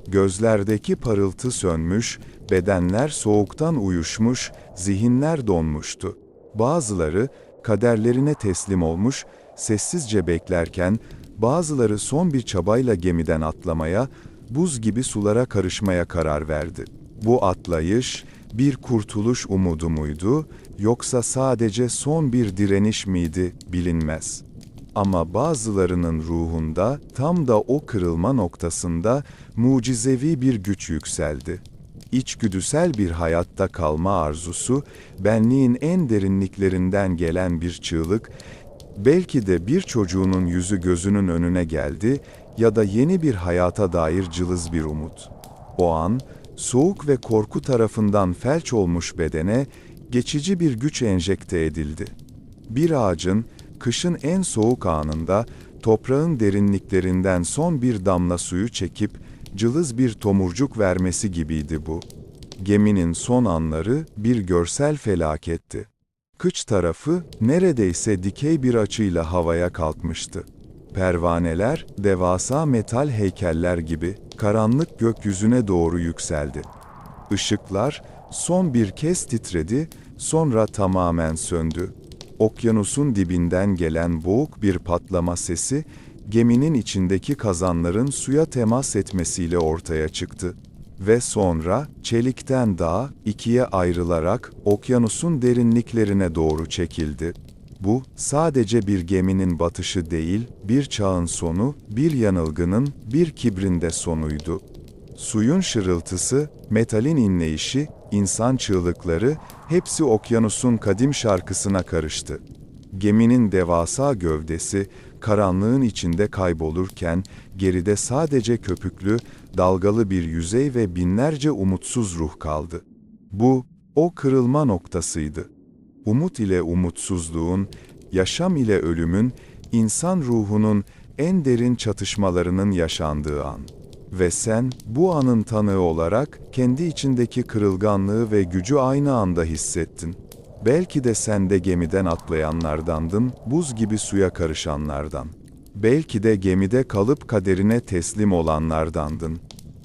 Gözlerdeki parıltı sönmüş, bedenler soğuktan uyuşmuş, zihinler donmuştu. Bazıları kaderlerine teslim olmuş, sessizce beklerken, bazıları son bir çabayla gemiden atlamaya, buz gibi sulara karışmaya karar verdi. Bu atlayış, bir kurtuluş umudu muydu, yoksa sadece son bir direniş miydi, bilinmez. Ama bazılarının ruhunda, tam da o kırılma noktasında, mucizevi bir güç yükseldi. İçgüdüsel bir hayatta kalma arzusu, benliğin en derinliklerinden gelen bir çığlık, belki de bir çocuğunun yüzü gözünün önüne geldi ya da yeni bir hayata dair cılız bir umut. O an, soğuk ve korku tarafından felç olmuş bedene geçici bir güç enjekte edildi. Bir ağacın, kışın en soğuk anında, toprağın derinliklerinden son bir damla suyu çekip, cılız bir tomurcuk vermesi gibiydi bu. Geminin son anları bir görsel felaketti. Kıç tarafı neredeyse dikey bir açıyla havaya kalkmıştı. Pervaneler, devasa metal heykeller gibi, karanlık gökyüzüne doğru yükseldi. Işıklar, son bir kez titredi, sonra tamamen söndü. Okyanusun dibinden gelen boğuk bir patlama sesi, geminin içindeki kazanların suya temas etmesiyle ortaya çıktı. Ve sonra, çelikten dağ, ikiye ayrılarak, okyanusun derinliklerine doğru çekildi. Bu, sadece bir geminin batışı değil, bir çağın sonu, bir yanılgının, bir kibrin de sonuydu. Suyun şırıltısı, metalin inleyişi, insan çığlıkları, hepsi okyanusun kadim şarkısına karıştı. Geminin devasa gövdesi, karanlığın içinde kaybolurken, geride sadece köpüklü, dalgalı bir yüzey ve binlerce umutsuz ruh kaldı. Bu, o kırılma noktasıydı. Umut ile umutsuzluğun, yaşam ile ölümün, insan ruhunun en derin çatışmalarının yaşandığı an. Ve sen, bu anın tanığı olarak, kendi içindeki kırılganlığı ve gücü aynı anda hissettin. Belki de sen de gemiden atlayanlardandın, buz gibi suya karışanlardan. Belki de gemide kalıp kaderine teslim olanlardandın.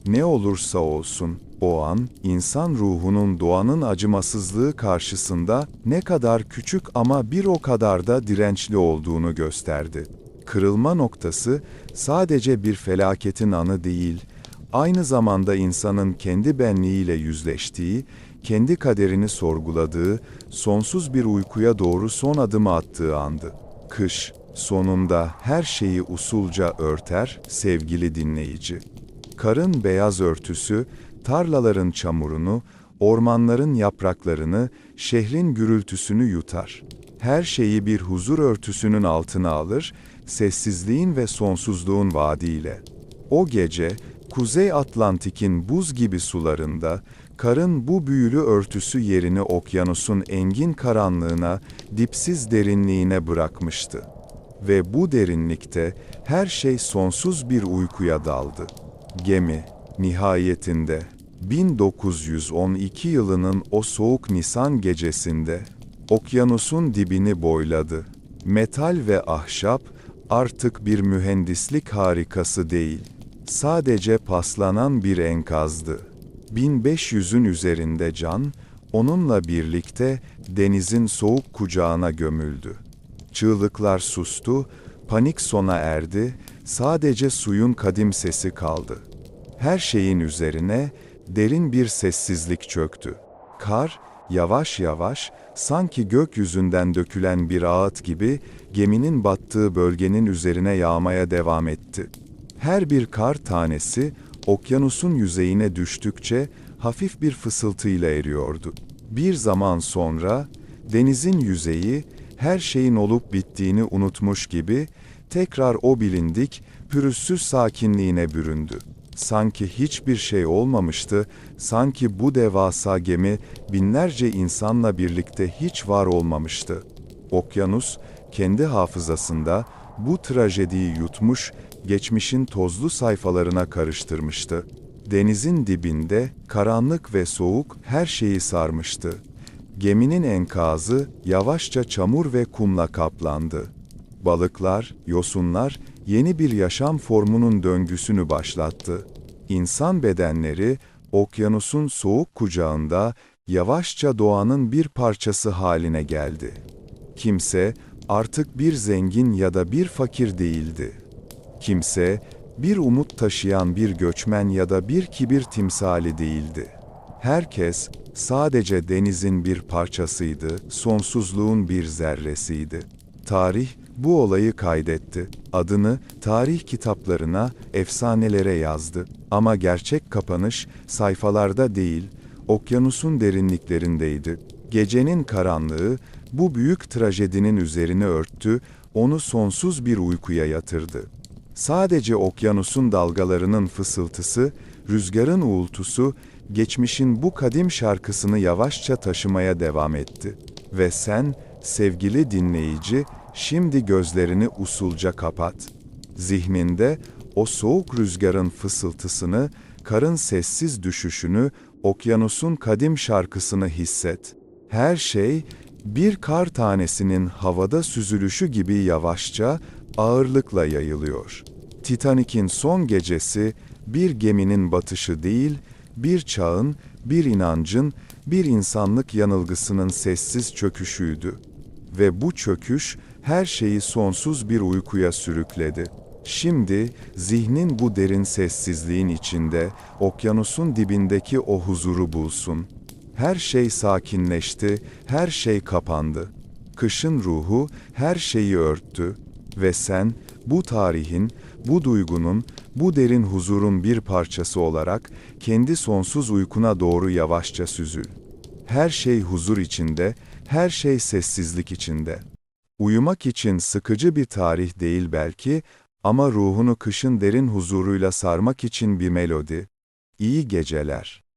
Ne olursa olsun, o an, insan ruhunun doğanın acımasızlığı karşısında ne kadar küçük ama bir o kadar da dirençli olduğunu gösterdi. Kırılma noktası, sadece bir felaketin anı değil, aynı zamanda insanın kendi benliğiyle yüzleştiği, kendi kaderini sorguladığı, sonsuz bir uykuya doğru son adımı attığı andı. Kış, sonunda her şeyi usulca örter, sevgili dinleyici. Karın beyaz örtüsü, tarlaların çamurunu, ormanların yapraklarını, şehrin gürültüsünü yutar. Her şeyi bir huzur örtüsünün altına alır, sessizliğin ve sonsuzluğun vaadiyle. O gece, Kuzey Atlantik'in buz gibi sularında, karın bu büyülü örtüsü yerini okyanusun engin karanlığına, dipsiz derinliğine bırakmıştı. Ve bu derinlikte, her şey sonsuz bir uykuya daldı. Gemi, nihayetinde, 1912 yılının o soğuk Nisan gecesinde, okyanusun dibini boyladı. Metal ve ahşap, artık bir mühendislik harikası değil, sadece paslanan bir enkazdı. 1500'ün üzerinde can, onunla birlikte denizin soğuk kucağına gömüldü. Çığlıklar sustu, panik sona erdi, sadece suyun kadim sesi kaldı. Her şeyin üzerine derin bir sessizlik çöktü. Kar, yavaş yavaş, sanki gökyüzünden dökülen bir ağıt gibi, geminin battığı bölgenin üzerine yağmaya devam etti. Her bir kar tanesi, okyanusun yüzeyine düştükçe, hafif bir fısıltıyla eriyordu. Bir zaman sonra, denizin yüzeyi, her şeyin olup bittiğini unutmuş gibi, tekrar o bilindik, pürüzsüz sakinliğine büründü. Sanki hiçbir şey olmamıştı, sanki bu devasa gemi binlerce insanla birlikte hiç var olmamıştı. Okyanus, kendi hafızasında bu trajediyi yutmuş, geçmişin tozlu sayfalarına karıştırmıştı. Denizin dibinde, karanlık ve soğuk her şeyi sarmıştı. Geminin enkazı yavaşça çamur ve kumla kaplandı. Balıklar, yosunlar, yeni bir yaşam formunun döngüsünü başlattı. İnsan bedenleri, okyanusun soğuk kucağında, yavaşça doğanın bir parçası haline geldi. Kimse, artık bir zengin ya da bir fakir değildi. Kimse, bir umut taşıyan bir göçmen ya da bir kibir timsali değildi. Herkes, sadece denizin bir parçasıydı, sonsuzluğun bir zerresiydi. Tarih, bu olayı kaydetti. Adını tarih kitaplarına, efsanelere yazdı. Ama gerçek kapanış, sayfalarda değil, okyanusun derinliklerindeydi. Gecenin karanlığı, bu büyük trajedinin üzerini örttü, onu sonsuz bir uykuya yatırdı. Sadece okyanusun dalgalarının fısıltısı, rüzgarın uğultusu, geçmişin bu kadim şarkısını yavaşça taşımaya devam etti. Ve sen, sevgili dinleyici, şimdi gözlerini usulca kapat. Zihninde o soğuk rüzgarın fısıltısını, karın sessiz düşüşünü, okyanusun kadim şarkısını hisset. Her şey, bir kar tanesinin havada süzülüşü gibi yavaşça, ağırlıkla yayılıyor. Titanik'in son gecesi, bir geminin batışı değil, bir çağın, bir inancın, bir insanlık yanılgısının sessiz çöküşüydü. Ve bu çöküş, her şeyi sonsuz bir uykuya sürükledi. Şimdi, zihnin bu derin sessizliğin içinde, okyanusun dibindeki o huzuru bulsun. Her şey sakinleşti, her şey kapandı. Kışın ruhu her şeyi örttü ve sen, bu tarihin, bu duygunun, bu derin huzurun bir parçası olarak, kendi sonsuz uykuna doğru yavaşça süzül. Her şey huzur içinde, her şey sessizlik içinde. Uyumak için sıkıcı bir tarih değil belki, ama ruhunu kışın derin huzuruyla sarmak için bir melodi. İyi geceler.